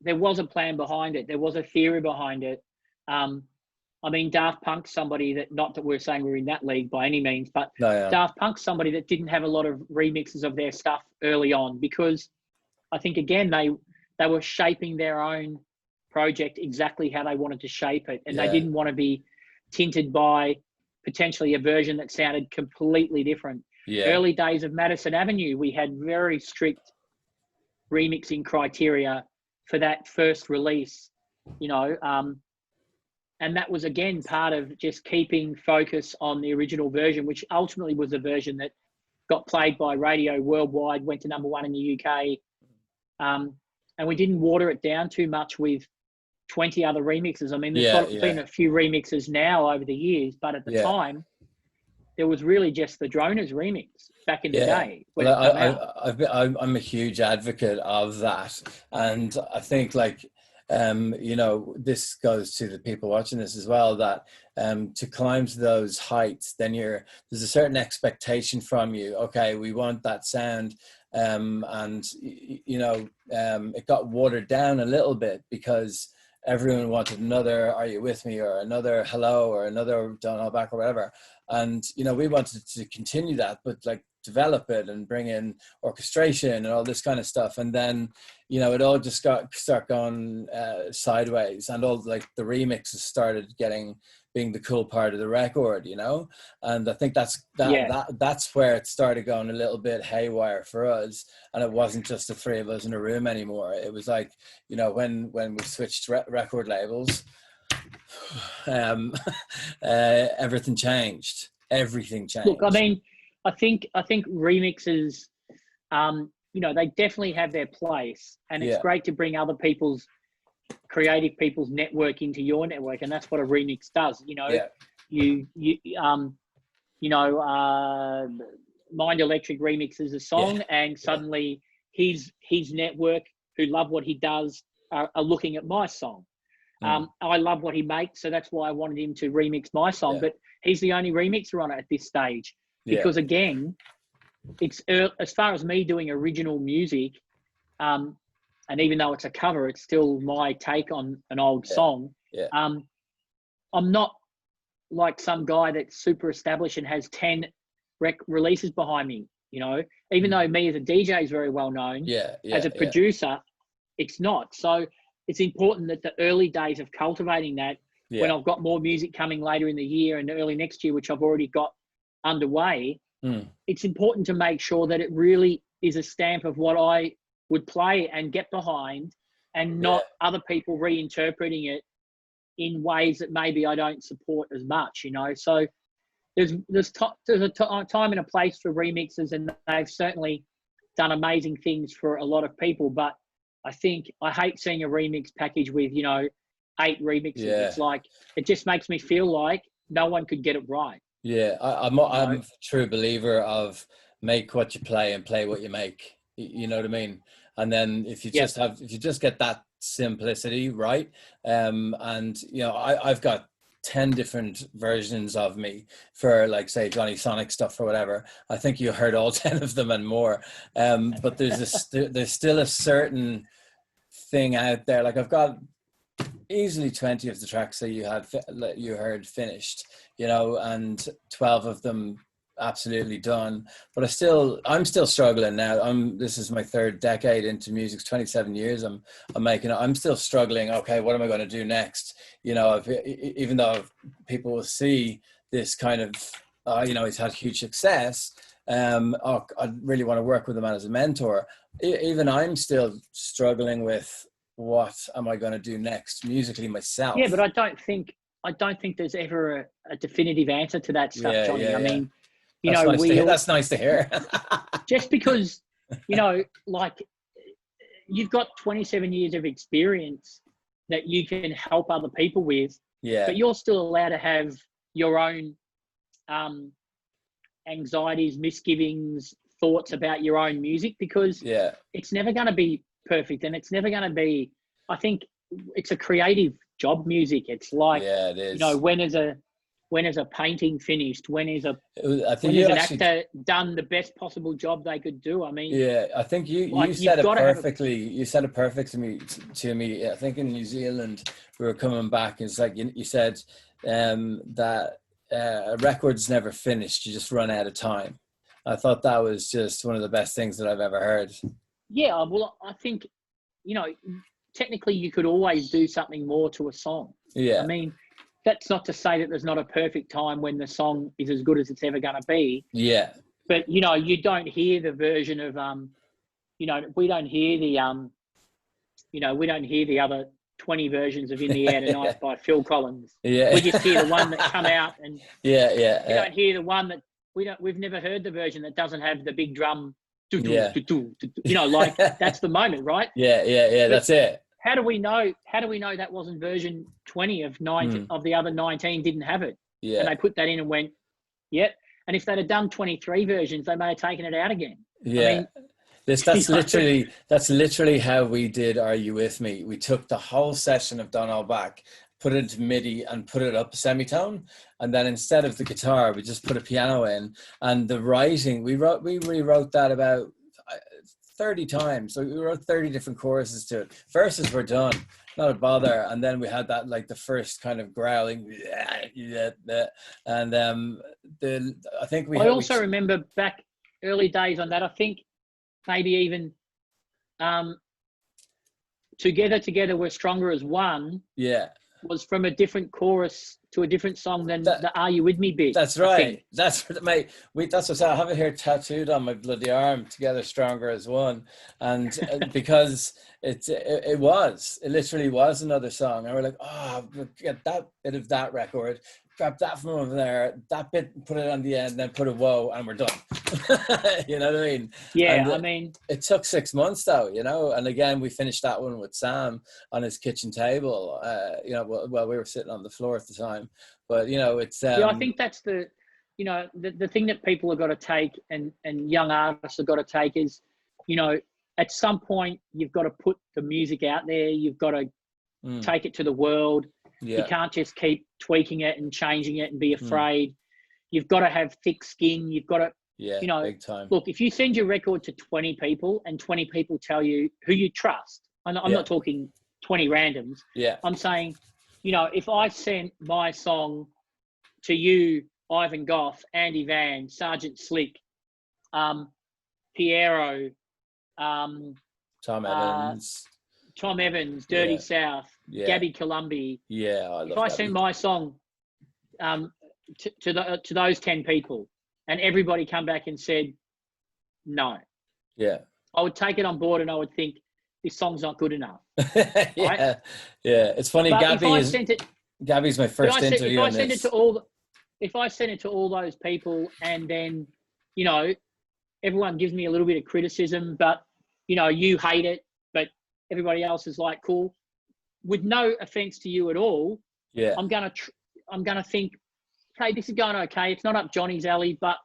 S2: a plan behind it. There was a theory behind it. I mean, Daft Punk's somebody that, not that we're saying we're in that league by any means, but Daft Punk's somebody that didn't have a lot of remixes of their stuff early on, because I think, again, they were shaping their own project exactly how they wanted to shape it. And they didn't want to be tinted by potentially a version that sounded completely different. Early days of Madison Avenue, we had very strict remixing criteria for that first release, you know, and that was, again, part of just keeping focus on the original version, which ultimately was a version that got played by radio worldwide, went to #1 in the UK. And we didn't water it down too much with 20 other remixes. I mean, there's been a few remixes now over the years, but at the time, there was really just the Droners remix back in the day when
S1: well,
S2: it came out.
S1: I'm a huge advocate of that, and I think like you know, this goes to the people watching this as well, that to climb to those heights, then there's a certain expectation from you. Okay, we want that sound, and you know, it got watered down a little bit because everyone wanted another "Are You With Me" or another "Hello" or another "Don't Hold Back" or whatever. And you know, we wanted to continue that, but like develop it and bring in orchestration and all this kind of stuff. And then, you know, it all just start going sideways, and all like the remixes started being the cool part of the record, you know. And I think that's where it started going a little bit haywire for us. And it wasn't just the three of us in a room anymore. It was like, you know, when we switched record labels, everything changed.
S2: Look, I mean, I think remixes, you know, they definitely have their place, and it's great to bring other creative people's network into your network, and that's what a remix does. You know, you know, Mind Electric remixes a song, and suddenly his network, who love what he does, are looking at my song. I love what he makes, so that's why I wanted him to remix my song. But he's the only remixer on it at this stage, because again, it's as far as me doing original music, and even though it's a cover, it's still my take on an old song. I'm not like some guy that's super established and has 10 releases behind me. You know, even though me as a DJ is very well known, as a producer, it's not. So it's important that the early days of cultivating that, when I've got more music coming later in the year and early next year, which I've already got underway, it's important to make sure that it really is a stamp of what I would play and get behind, and not other people reinterpreting it in ways that maybe I don't support as much, you know. So there's a time and a place for remixes, and they've certainly done amazing things for a lot of people. But I hate seeing a remix package with, you know, 8 remixes. It's like, it just makes me feel like no one could get it right.
S1: I'm a true believer of make what you play and play what you make. You know what I mean? And then if you just get that simplicity right, and you know, I've got 10 different versions of me for, like, say, Johnny Sonic stuff or whatever. I think you heard all 10 of them and more. But there's still a certain thing out there. Like, I've got easily 20 of the tracks that you heard finished, you know, and 12 of them absolutely done. But I'm still struggling now. This is my 3rd decade into music, 27 years I'm making it. I'm still struggling. Okay, what am I going to do next? You know, even though people will see this kind of, you know, he's had huge success. I really want to work with him as a mentor. Even I'm still struggling with, what am I going to do next musically myself? Yeah,
S2: but I don't think there's ever a definitive answer to that stuff, Johnny. I mean, you know,
S1: that's nice to hear.
S2: Just because, you know, like, you've got 27 years of experience that you can help other people with, but you're still allowed to have your own anxieties, misgivings, thoughts about your own music, because it's never going to be perfect, and it's never going to be, I think it's a creative job, music. It's like, it is. You know, when is a painting finished? When is an actor done the best possible job they could do? I mean,
S1: I think you said it perfectly. You said it perfect to me. I think in New Zealand we were coming back, and it's like you said that a record's never finished. You just run out of time. I thought that was just one of the best things that I've ever heard.
S2: Yeah, well, I think, you know, technically you could always do something more to a song. I mean, that's not to say that there's not a perfect time when the song is as good as it's ever going to be. But, you know, you don't hear the version of, you know, we don't hear the, you know, we don't hear the other 20 versions of In the Air Tonight by Phil Collins. We just hear the one that come out, and we don't hear the one that we've never heard the version that doesn't have the big drum. You know, like, that's the moment, right?
S1: That's it.
S2: How do we know that wasn't version 20 of 19 of the other 19 didn't have it? And they put that in and went, And if they'd have done 23 versions, they may have taken it out again.
S1: Yeah.
S2: I mean,
S1: That's literally how we did Are You With Me? We took the whole session of Donald Back, put it into MIDI and put it up a semitone. And then instead of the guitar, we just put a piano in. And the writing, we rewrote that about 30 times. So we wrote 30 different choruses to it. Verses were done, not a bother. And then we had that, like the first kind of growling. And I think
S2: I also remember back early days on that, I think maybe even Together We're Stronger as One.
S1: Yeah.
S2: Was from a different chorus to a different song than the Are You With Me bit.
S1: That's right. That's mate. That's what I have it here tattooed on my bloody arm. Together Stronger as One, and because it literally was another song, and we're like, oh, we'll get that bit of that record, grab that from over there, that bit, put it on the end, then put a whoa, and we're done. You know what I mean?
S2: Yeah,
S1: and
S2: I mean,
S1: it took 6 months though, you know. And again, we finished that one with Sam on his kitchen table. You know, well, we were sitting on the floor at the time, but you know, it's
S2: yeah. I think that's the thing that people have got to take, and young artists have got to take is, you know, at some point you've got to put the music out there. You've got to take it to the world. Yeah. You can't just keep tweaking it and changing it and be afraid. You've got to have thick skin. You've got to, you know,
S1: big time.
S2: Look, if you send your record to 20 people and 20 people tell you who you trust, I'm not talking 20 randoms.
S1: Yeah.
S2: I'm saying, you know, if I sent my song to you, Ivan Goff, Andy Van, Sergeant Slick, Piero,
S1: Tom Evans,
S2: Dirty South, Gabby Columbi.
S1: Yeah, I love
S2: if I send my song to those 10 people and everybody come back and said no, I would take it on board and I would think this song's not good enough.
S1: Yeah, it's funny.
S2: But
S1: Gabby's my first interview on this.
S2: If I send it to all those people and then, you know, everyone gives me a little bit of criticism, but you know, you hate it, but everybody else is like, cool. With no offense to you at all, I'm gonna think, hey, this is going okay. It's not up Johnny's alley, but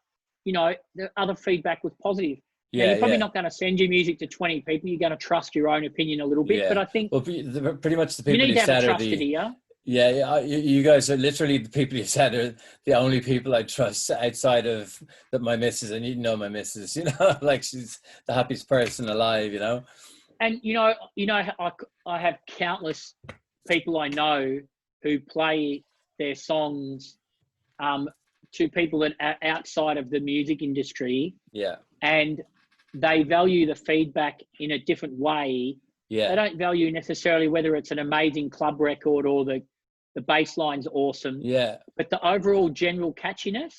S2: you know, the other feedback was positive. Yeah, you're probably not going to send your music to 20 people. You're going to trust your own opinion a little bit. But I think
S1: pretty much the people
S2: you need to have
S1: said
S2: trusted here.
S1: Yeah, you guys are literally the people you said are the only people I trust outside of my missus, and you know my missus, you know, like she's the happiest person alive, you know.
S2: And you know, I have countless people I know who play their songs to people that are outside of the music industry. Yeah. And they value the feedback in a different way. Yeah. They don't value necessarily whether it's an amazing club record or the bass line's awesome. Yeah. But the overall general catchiness.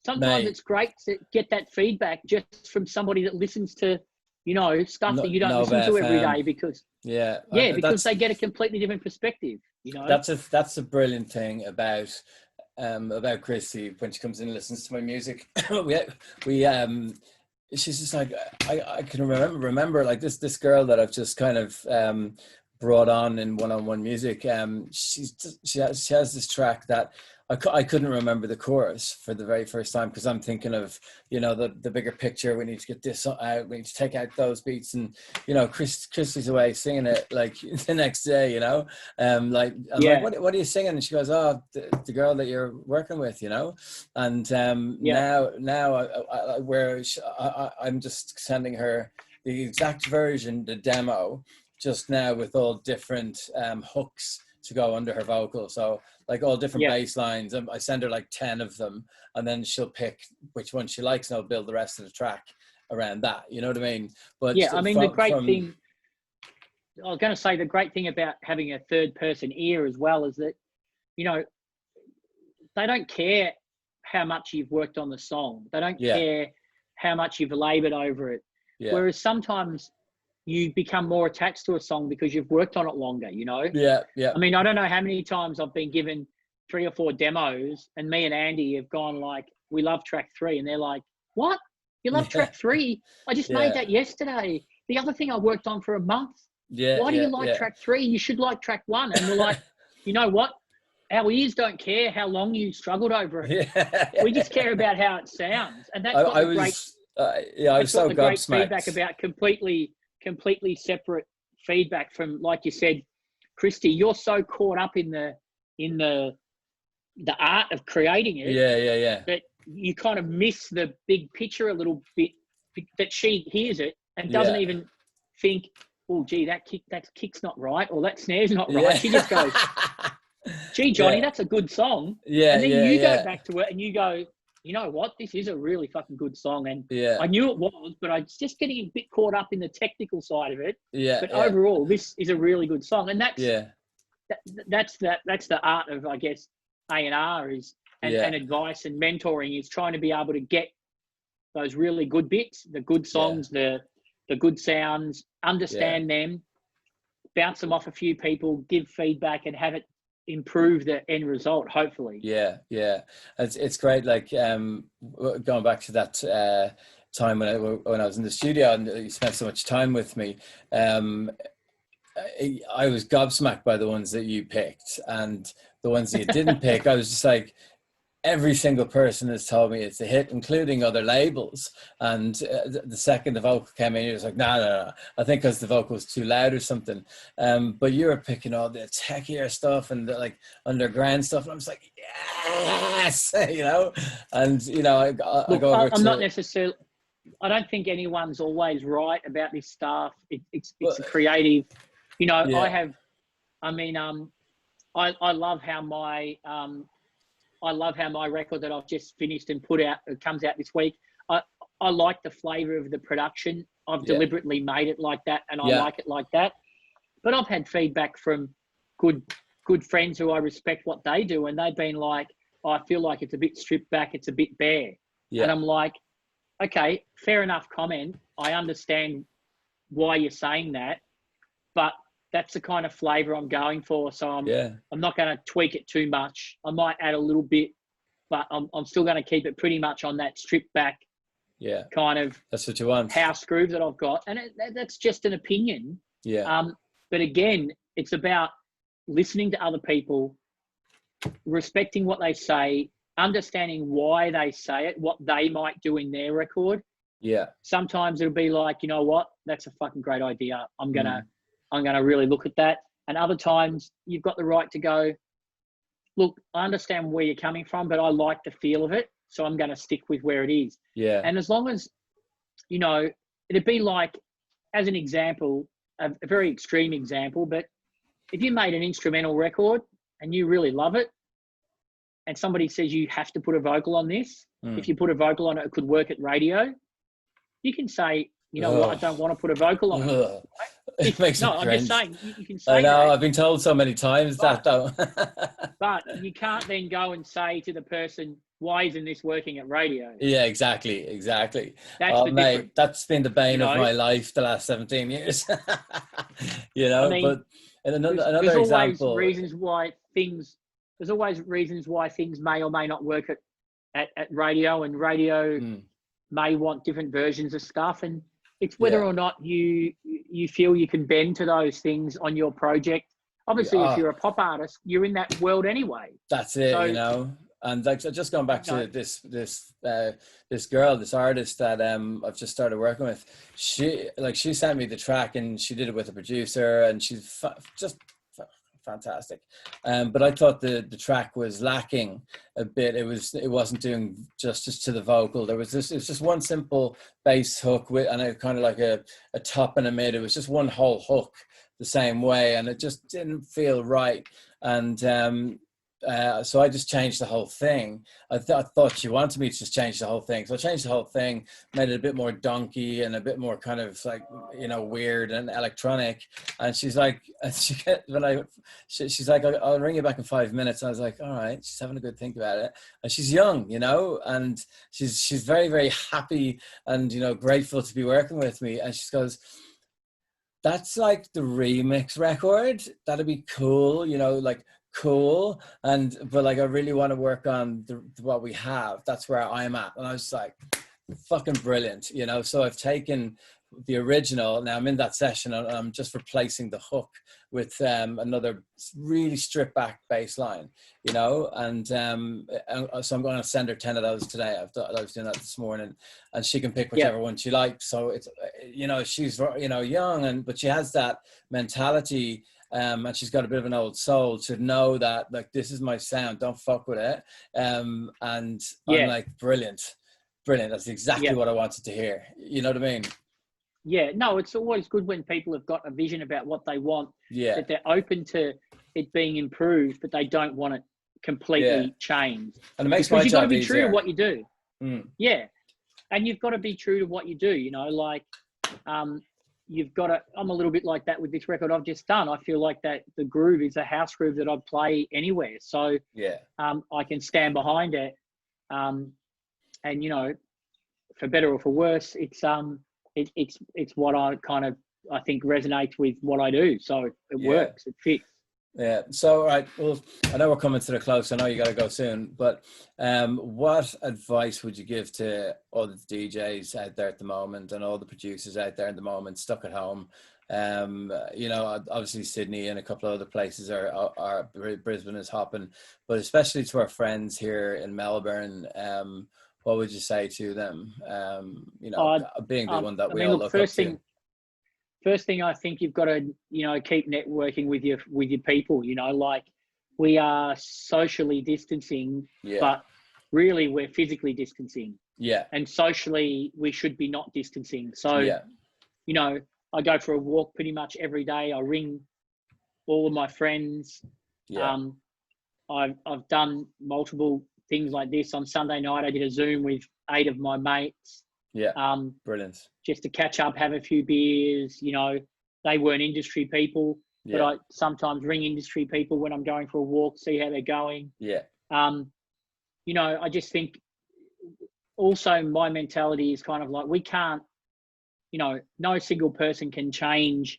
S2: Sometimes it's great to get that feedback just from somebody that listens to, you know, stuff that you don't listen to every day because because they get a completely different perspective. You know,
S1: that's a brilliant thing about Christy when she comes in and listens to my music. She's just like, I can remember like this girl that I've just kind of brought on in one-on-one music. She has this track that I couldn't remember the chorus for the very first time because I'm thinking of, you know, the bigger picture. We need to get this out. We need to take out those beats, and you know, Christy's away singing it like the next day. You know, like what are you singing? And she goes, "Oh, the girl that you're working with," you know. And now I'm just sending her the exact version, the demo, just now with all different hooks to go under her vocal. So like all different bass lines. I send her like 10 of them, and then she'll pick which one she likes, and I'll build the rest of the track around that. You know what I mean? But
S2: I mean, the great thing, I was going to say, the great thing about having a third person ear as well is that, you know, they don't care how much you've worked on the song. They don't care how much you've labored over it. Yeah. Whereas sometimes you become more attached to a song because you've worked on it longer, you know? Yeah. I mean, I don't know how many times I've been given 3 or 4 demos and me and Andy have gone like, we love track 3. And they're like, what? You love track 3? I just made that yesterday. The other thing I worked on for a month. Why do you like track 3? You should like track 1. And we're like, you know what? our ears don't care how long you struggled over it.
S1: Yeah.
S2: We just care about how it sounds, and that's what
S1: I
S2: the
S1: was,
S2: great.
S1: yeah, I was
S2: That's what
S1: so
S2: the great
S1: gobsmacked.
S2: feedback about completely separate feedback from, like you said, Christy. You're so caught up in the art of creating it
S1: Yeah.
S2: that you kind of miss the big picture a little bit. That she hears it and doesn't even think, oh, gee, that kick's not right, or that snare's not right.
S1: Yeah.
S2: She just goes, gee, Johnny, that's a good song.
S1: Yeah,
S2: and then you go back to it and you go, you know what? This is a really fucking good song. And I knew it was, but I was just getting a bit caught up in the technical side of it. But overall, this is a really good song. And that's the art of, I guess, A&R and advice and mentoring, is trying to be able to get those really good bits, the good songs, the good sounds, understand them, bounce them off a few people, give feedback, and have it improve the end result, hopefully.
S1: Yeah. It's great. Like going back to that time when I was in the studio and you spent so much time with me. I was gobsmacked by the ones that you picked, and the ones that you didn't pick. I was just like, every single person has told me it's a hit, including other labels. And the second the vocal came in, you're just like, no. I think because the vocal was too loud or something. But you were picking all the techier stuff and the like underground stuff. And I'm just like, yes, you know. And you know, I go over
S2: I'm not necessarily. I don't think anyone's always right about this stuff. It's a creative. You know, I love how my record that I've just finished and put out, it comes out this week. I like the flavour of the production. I've deliberately made it like that, and I like it like that. But I've had feedback from good friends who I respect what they do, and they've been like, I feel like it's a bit stripped back, it's a bit bare. And I'm like, okay, fair enough comment. I understand why you're saying that, but that's the kind of flavour I'm going for. So I'm not going to tweak it too much. I might add a little bit, but I'm still going to keep it pretty much on that stripped back kind of,
S1: that's what you want,
S2: house groove that I've got. And that's just an opinion. But again, it's about listening to other people, respecting what they say, understanding why they say it, what they might do in their record. Sometimes it'll be like, you know what, that's a fucking great idea. I'm going to really look at that. And other times you've got the right to go, look, I understand where you're coming from, but I like the feel of it, so I'm going to stick with where it is. And as long as, you know, it'd be like, as an example, a very extreme example, but if you made an instrumental record and you really love it, and somebody says you have to put a vocal on this, if you put a vocal on it, it could work at radio, you can say, you know what, I don't want to put a vocal on it.
S1: It makes me
S2: I'm
S1: cringe.
S2: just saying, you can say
S1: I know,
S2: that.
S1: I've been told so many times that though.
S2: But you can't then go and say to the person, why isn't this working at radio?
S1: Yeah, exactly.
S2: That's the
S1: mate,
S2: difference.
S1: that's been the bane of my life the last 17 years. You know, I mean, but another example.
S2: There's always reasons why things may or may not work at radio, and radio may want different versions of stuff, and it's whether or not you feel you can bend to those things on your project. Obviously, if you're a pop artist, you're in that world anyway.
S1: That's it, so, you know. And like, just going back to this girl, this artist that I've just started working with, she sent me the track and she did it with a producer, and she's just fantastic. But I thought the track was lacking a bit. It wasn't doing justice to the vocal. It's just one simple bass hook and a kind of like a top and a mid. It was just one whole hook the same way, and it just didn't feel right. And so I just changed the whole thing. I thought she wanted me to just change the whole thing. So I changed the whole thing, made it a bit more donkey and a bit more kind of like, you know, weird and electronic. And she's like, she's like, I'll ring you back in 5 minutes. And I was like, all right, she's having a good think about it. And she's young, you know, and she's very, very happy and, you know, grateful to be working with me. And she goes, that's like the remix record. That'd be cool, you know, like, cool, but like I really want to work on what we have. That's where I'm at. And I was like, fucking brilliant, you know. So I've taken the original. Now I'm in that session and I'm just replacing the hook with another really stripped back bass line, you know, and so I'm going to send her 10 of those today. I was doing that this morning, and she can pick whichever one she likes. So it's, you know, she's, you know, young, but she has that mentality, and she's got a bit of an old soul to know that, like, this is my sound, don't fuck with it. And I'm like, brilliant. That's exactly what I wanted to hear. You know what I mean?
S2: Yeah, no, it's always good when people have got a vision about what they want, that they're open to it being improved, but they don't want it completely changed.
S1: And it makes
S2: because
S1: my
S2: you've got to
S1: job
S2: be
S1: easier.
S2: true to what you do.
S1: Mm.
S2: Yeah, and you've got to be true to what you do. You know, like you've got to. I'm a little bit like that with this record I've just done. I feel like that the groove is a house groove that I'd play anywhere. So I can stand behind it. And you know, for better or for worse, it's what I kind of, I think, resonates with what I do. So it works, it fits.
S1: Yeah. So, all right. Well, I know we're coming to the close. I know you got to go soon, but what advice would you give to all the DJs out there at the moment and all the producers out there at the moment, stuck at home? You know, obviously Sydney and a couple of other places are Brisbane is hopping, but especially to our friends here in Melbourne, what would you say to them? You know, being the one that we all look up to.
S2: First thing, I think you've got to, you know, keep networking with your people. You know, like we are socially distancing, but really we're physically distancing. Yeah. And socially, we should be not distancing. So, you know, I go for a walk pretty much every day. I ring all of my friends. I've done multiple things like this. On Sunday night, I did a Zoom with 8 of my mates. Brilliant. Just to catch up, have a few beers. You know, they weren't industry people, but I sometimes ring industry people when I'm going for a walk, see how they're going. You know, I just think also my mentality is kind of like, we can't, you know, no single person can change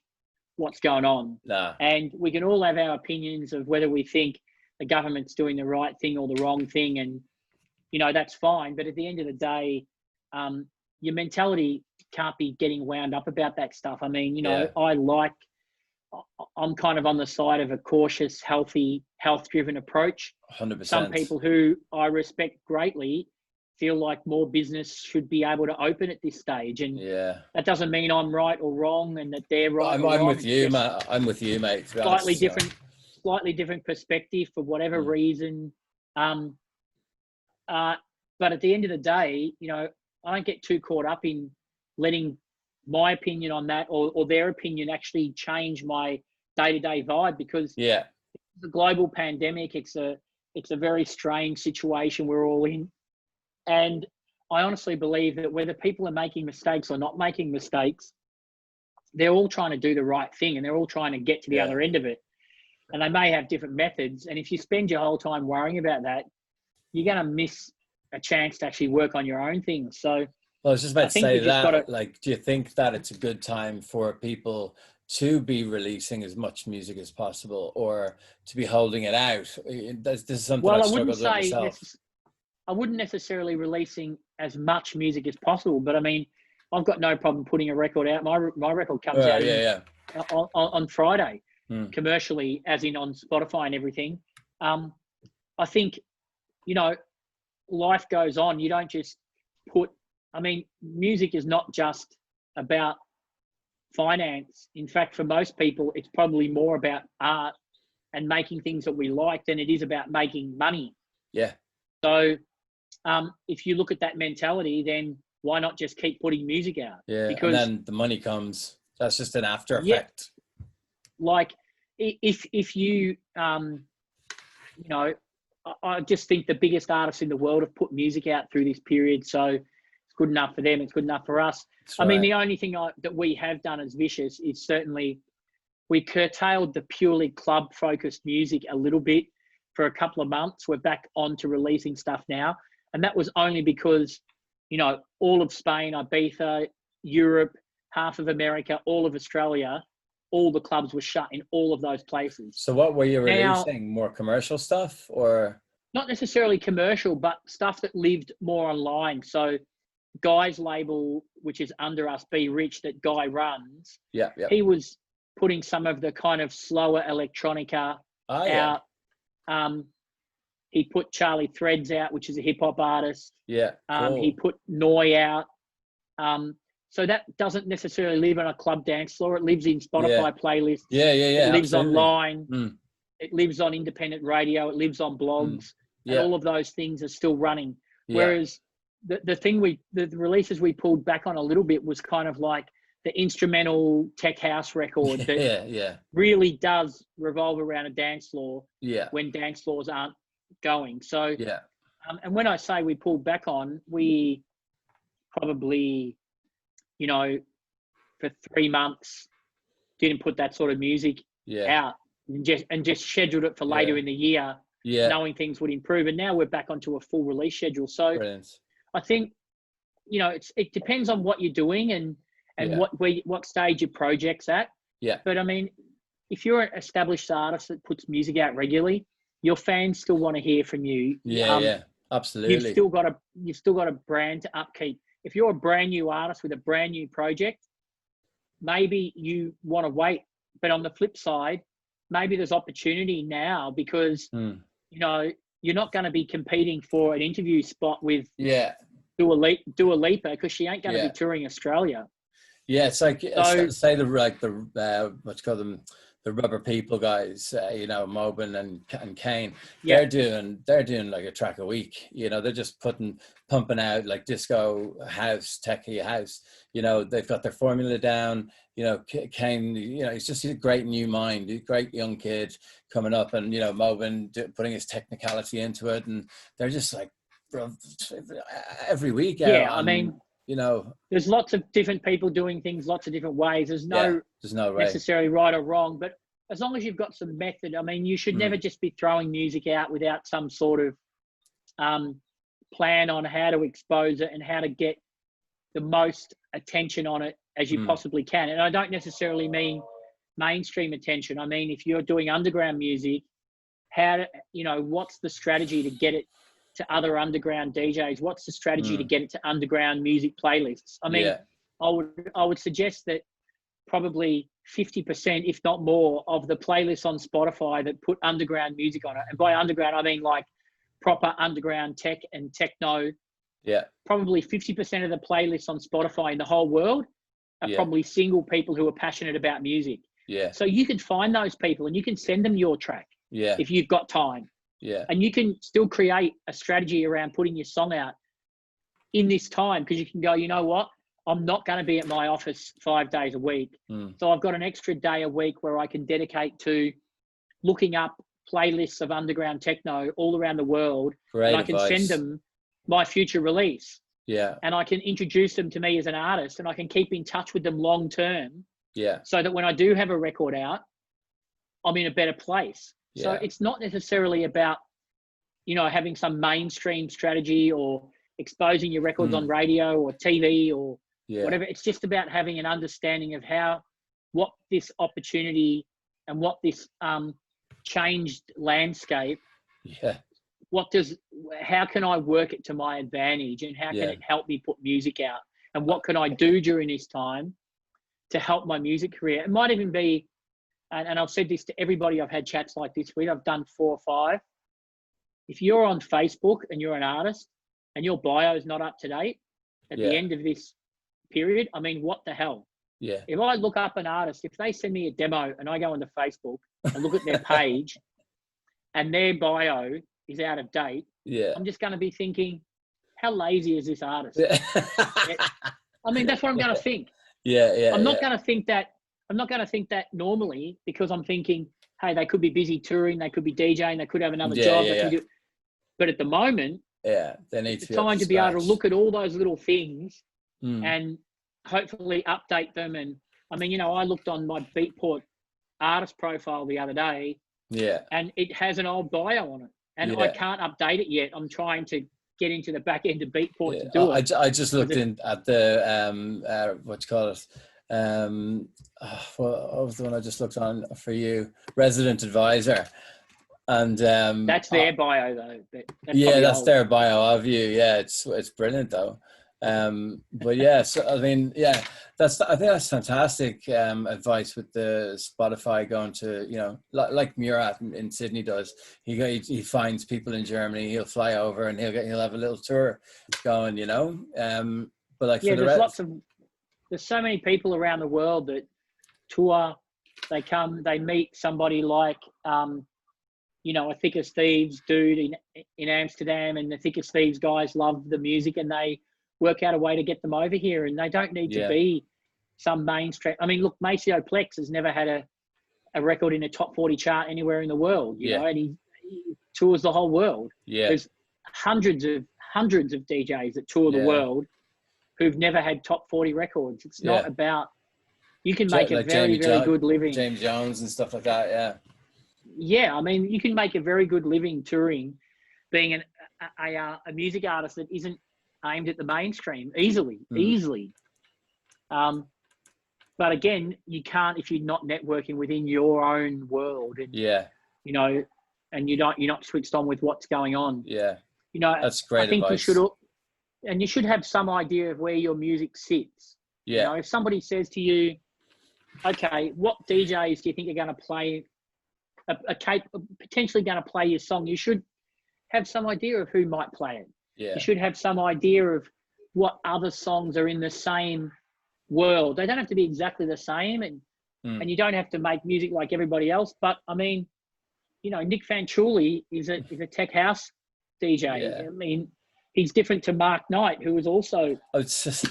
S2: what's going on. And we can all have our opinions of whether we think the government's doing the right thing or the wrong thing. And, you know, that's fine. But at the end of the day, your mentality can't be getting wound up about that stuff. I mean, you know, I'm kind of on the side of a cautious, healthy, health-driven approach.
S1: 100%.
S2: Some people who I respect greatly feel like more business should be able to open at this stage. And that doesn't mean I'm right or wrong and that they're right or wrong.
S1: I'm with you, mate. I'm with you, mate.
S2: Slightly different perspective for whatever reason. But at the end of the day, you know, I don't get too caught up in letting my opinion on that or their opinion actually change my day-to-day vibe, because it's a global pandemic. It's a very strange situation we're all in. And I honestly believe that whether people are making mistakes or not making mistakes, they're all trying to do the right thing and they're all trying to get to the other end of it. And they may have different methods. And if you spend your whole time worrying about that, you're going to miss a chance to actually work on your own things. So,
S1: well, I was just about to say that, like, do you think that it's a good time for people to be releasing as much music as possible or to be holding it out? This is something I've struggled with myself.
S2: I wouldn't necessarily releasing as much music as possible, but I mean, I've got no problem putting a record out. My record comes out on Friday, commercially, as in on Spotify and everything. I think, you know, life goes on. You don't just music is not just about finance. In fact, for most people, it's probably more about art and making things that we like than it is about making money. So if you look at that mentality, then why not just keep putting music out? Because,
S1: and then the money comes. That's just an after effect.
S2: Like if you, you know, I just think the biggest artists in the world have put music out through this period. So it's good enough for them. It's good enough for us. I mean, the only thing that we have done as Vicious is certainly we curtailed the purely club-focused music a little bit for a couple of months. We're back on to releasing stuff now. And that was only because, you know, all of Spain, Ibiza, Europe, half of America, all of Australia, all the clubs were shut in all of those places.
S1: So what were you releasing? More commercial stuff or?
S2: Not necessarily commercial, but stuff that lived more online. So Guy's label, which is under us, Be Rich, that Guy runs.
S1: Yeah.
S2: He was putting some of the kind of slower electronica out. He put Charlie Threads out, which is a hip hop artist.
S1: Yeah. Cool.
S2: He put Noi out. So that doesn't necessarily live on a club dance floor. It lives in Spotify playlists.
S1: Yeah.
S2: It lives
S1: absolutely.
S2: online. It lives on independent radio. It lives on blogs. And all of those things are still running. Whereas the releases we pulled back on a little bit was kind of like the instrumental tech house record that really does revolve around a dance floor when dance floors aren't going. So, and when I say we pulled back on, we probably, you know, for 3 months didn't put that sort of music out and just scheduled it for later in the year, knowing things would improve. And now we're back onto a full release schedule. So I think, you know, it depends on what you're doing and what stage your project's at. But I mean, if you're an established artist that puts music out regularly, your fans still want to hear from you.
S1: Absolutely.
S2: You've still got a brand to upkeep. If you're a brand new artist with a brand new project, maybe you want to wait. But on the flip side, maybe there's opportunity now because you know, you're not going to be competing for an interview spot with Dua Lipa because she ain't going to be touring Australia.
S1: It's like say the what you call them, the Rubber People guys, you know, Mobin and Kane. They're doing like a track a week. You know, they're just pumping out like disco house, techie house. You know, they've got their formula down. You know, Kane, you know, he's just a great new mind, a great young kid coming up, and you know, Mobin putting his technicality into it, and they're just like every week.
S2: I mean,
S1: you know,
S2: there's lots of different people doing things lots of different ways. There's no necessarily right or wrong, but as long as you've got some method, I mean, you should never just be throwing music out without some sort of plan on how to expose it and how to get the most attention on it as you possibly can. And I don't necessarily mean mainstream attention. I mean, if you're doing underground music, what's the strategy to get it to other underground DJs? What's the strategy to get it to underground music playlists? I mean, I would suggest that probably 50%, if not more, of the playlists on Spotify that put underground music on it, and by underground, I mean like proper underground tech and techno. Probably 50% of the playlists on Spotify in the whole world are probably single people who are passionate about music. So you can find those people and you can send them your track if you've got time. And you can still create a strategy around putting your song out in this time, because you can go, you know what? I'm not going to be at my office 5 days a week. So I've got an extra day a week where I can dedicate to looking up playlists of underground techno all around the world. And I can send them my future release. And I can introduce them to me as an artist, and I can keep in touch with them long term. So that when I do have a record out, I'm in a better place. So it's not necessarily about, you know, having some mainstream strategy or exposing your records on radio or TV or whatever. It's just about having an understanding of what this opportunity and what this changed landscape, how can I work it to my advantage, and how can it help me put music out, and what can I do during this time to help my music career? It might even be, and I've said this to everybody I've had chats like this with, I've done 4 or 5. If you're on Facebook and you're an artist and your bio is not up to date at the end of this period, I mean, what the hell? If I look up an artist, if they send me a demo and I go onto Facebook and look at their page and their bio is out of date, I'm just going to be thinking, how lazy is this artist? I mean, that's what I'm going to think. I'm not going to think that. I'm not going to think that normally, because I'm thinking, hey, they could be busy touring, they could be DJing, they could have another job. But at the moment,
S1: they need
S2: it's time to be able to look at all those little things and hopefully update them. And I mean, you know, I looked on my Beatport artist profile the other day, and it has an old bio on it, and I can't update it yet. I'm trying to get into the back end of Beatport to do it.
S1: I just looked at the what you call it. What was the one I just looked on for you? Resident Advisor, and that's
S2: their bio though. That's
S1: their bio of you. It's brilliant though. But yeah, so I mean, yeah, I think that's fantastic advice with the Spotify going to, you know, like Murat in Sydney does. He finds people in Germany, he'll fly over and he'll have a little tour going, you know. But like
S2: Yeah,
S1: for the rest,
S2: there's so many people around the world that tour. They come, they meet somebody like, you know, a Thick as Thieves dude in Amsterdam, and the Thick as Thieves guys love the music, and they work out a way to get them over here, and they don't need to be some mainstream. I mean, look, Maceo Plex has never had a record in a top 40 chart anywhere in the world, you know, and he tours the whole world. There's hundreds of DJs that tour the world who've never had top 40 records. It's not about, you can make a very good living.
S1: James Jones and stuff like that,
S2: I mean, you can make a very good living touring, being a music artist that isn't aimed at the mainstream easily. But again, you can't if you're not networking within your own world, and you know, and you're not switched on with what's going on. You know,
S1: that's great.
S2: I think
S1: advice.
S2: you should have some idea of where your music sits. You know, if somebody says to you, okay, what DJs do you think are going to play potentially going to play your song? You should have some idea of who might play it. You should have some idea of what other songs are in the same world. They don't have to be exactly the same, and you don't have to make music like everybody else. But I mean, you know, Nick Fanciulli is a tech house DJ. I mean, he's different to Mark Knight, who was also
S1: I was just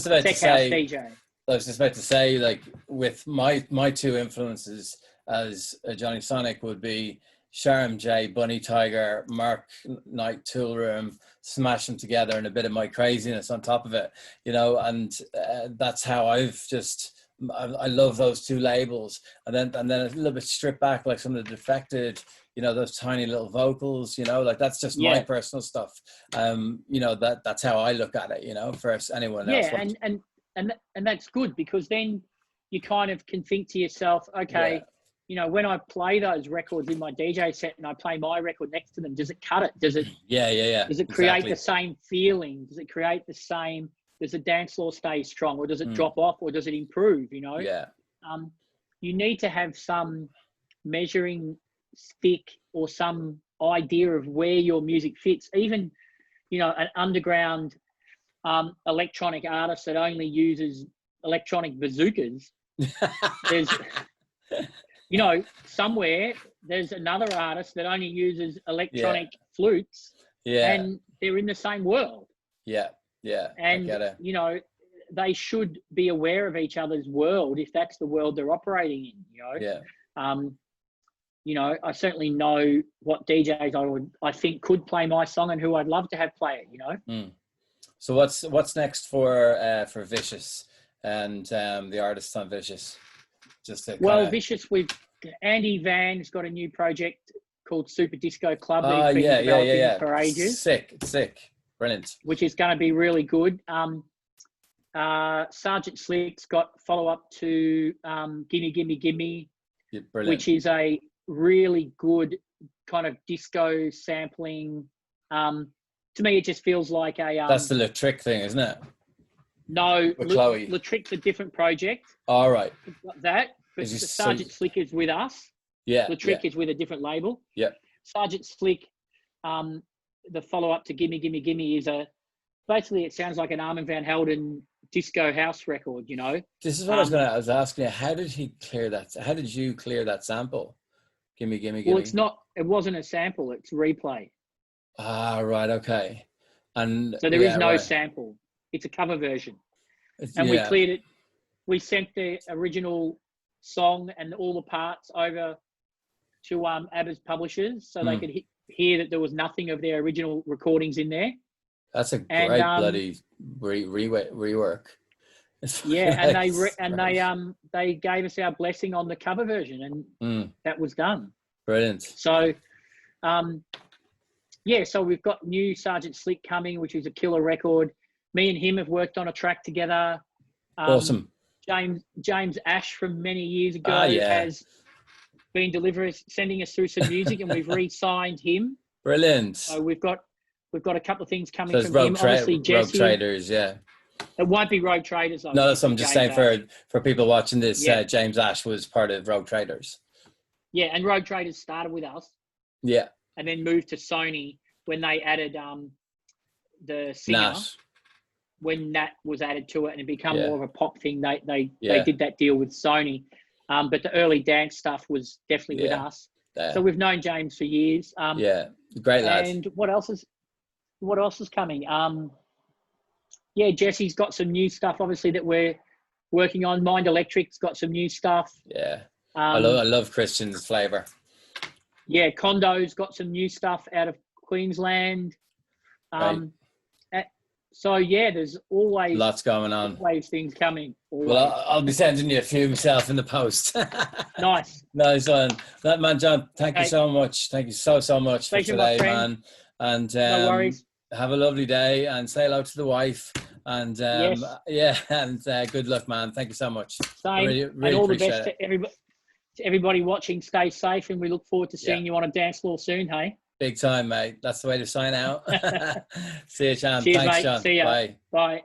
S1: about to say,
S2: DJ.
S1: I was just about to say, like, with my two influences as a Johnny Sonic would be Sharam J, Bunny Tiger, Mark Knight, Tool Room, smash them together, and a bit of my craziness on top of it, you know. And that's how I love those two labels. And then a little bit stripped back, like some of the Defected, you know, those tiny little vocals, you know, like that's just my personal stuff. You know, that's how I look at it, you know, versus anyone else.
S2: And that's good, because then you kind of can think to yourself, okay, you know, when I play those records in my DJ set and I play my record next to them, does it cut it? Does it? Does it create the same feeling? Does it create the same? Does the dance floor stay strong, or does it drop off, or does it improve? You know. You need to have some measuring stick or some idea of where your music fits. Even, you know, an underground electronic artist that only uses electronic bazookas. There's, you know, somewhere there's another artist that only uses electronic flutes, and they're in the same world. And you know, they should be aware of each other's world if that's the world they're operating in. You know, you know, I certainly know what DJs I think could play my song and who I'd love to have play it. You know.
S1: So what's next for Vicious and the artists on Vicious?
S2: Vicious, Andy Van's got a new project called Super Disco Club that he's been developing for ages.
S1: Sick, brilliant.
S2: Which is going to be really good. Sergeant Slick's got follow-up to Gimme Gimme Gimme, which is a really good kind of disco sampling. To me, it just feels like a...
S1: That's the Le Trick thing, isn't it?
S2: No,
S1: Chloe.
S2: Le Trick's a different project.
S1: All right.
S2: But the Sergeant Slick is with us. Le Trick is with a different label. Sergeant Slick, the follow-up to Gimme Gimme Gimme is basically it sounds like an Armand Van Helden disco house record, you know.
S1: This is what I was asking you. How did he clear that? How did you clear that sample? Gimme Gimme Gimme.
S2: Well, it wasn't a sample, it's replay.
S1: Ah, right, okay. And
S2: so there is no sample. It's a cover version. And we cleared it. We sent the original song and all the parts over to ABBA's publishers so they could hear that there was nothing of their original recordings in there.
S1: That's a great bloody rework.
S2: And they gave us our blessing on the cover version, and that was done.
S1: Brilliant.
S2: So so we've got new Sergeant Slick coming, which is a killer record. Me and him have worked on a track together.
S1: Awesome.
S2: James Ash from many years ago has been sending us through some music, and we've re-signed him.
S1: Brilliant.
S2: So we've got We've got a couple of things coming
S1: So it's
S2: from him. Obviously,
S1: rogue
S2: Jesse.
S1: traders, yeah.
S2: It won't be Rogue Traders, though.
S1: No, that's what I'm just saying for people watching this.
S2: Yeah.
S1: James Ash was part of Rogue Traders.
S2: Yeah, and Rogue Traders started with us.
S1: Yeah.
S2: And then moved to Sony when they added the singer.
S1: Nat.
S2: When Nat was added to it and it became
S1: Yeah.
S2: more of a pop thing, they did that deal with Sony. But the early dance stuff was definitely with us. So we've known James for years.
S1: Yeah, great lad.
S2: And what else is coming? Jesse's got some new stuff, obviously, that we're working on. Mind Electric's got some new stuff.
S1: Yeah, I love Christian's flavour.
S2: Yeah, Condo's got some new stuff out of Queensland.
S1: Right.
S2: So there's always
S1: lots going on.
S2: Always things coming. Always.
S1: Well, I'll be sending you a few myself in the post.
S2: Nice
S1: one. That man, John. Thank you so much. Thank you so much for today, man. And
S2: no worries.
S1: Have a lovely day and say hello to the wife. And good luck, man. Thank you so much.
S2: Same.
S1: Really
S2: and all the best to everybody watching. Stay safe, and we look forward to seeing you on a dance floor soon. Hey.
S1: Big time, mate. That's the way to sign out. See you, Sean.
S2: Cheers,
S1: Thanks,
S2: mate.
S1: Sean.
S2: See ya.
S1: Bye.
S2: Bye.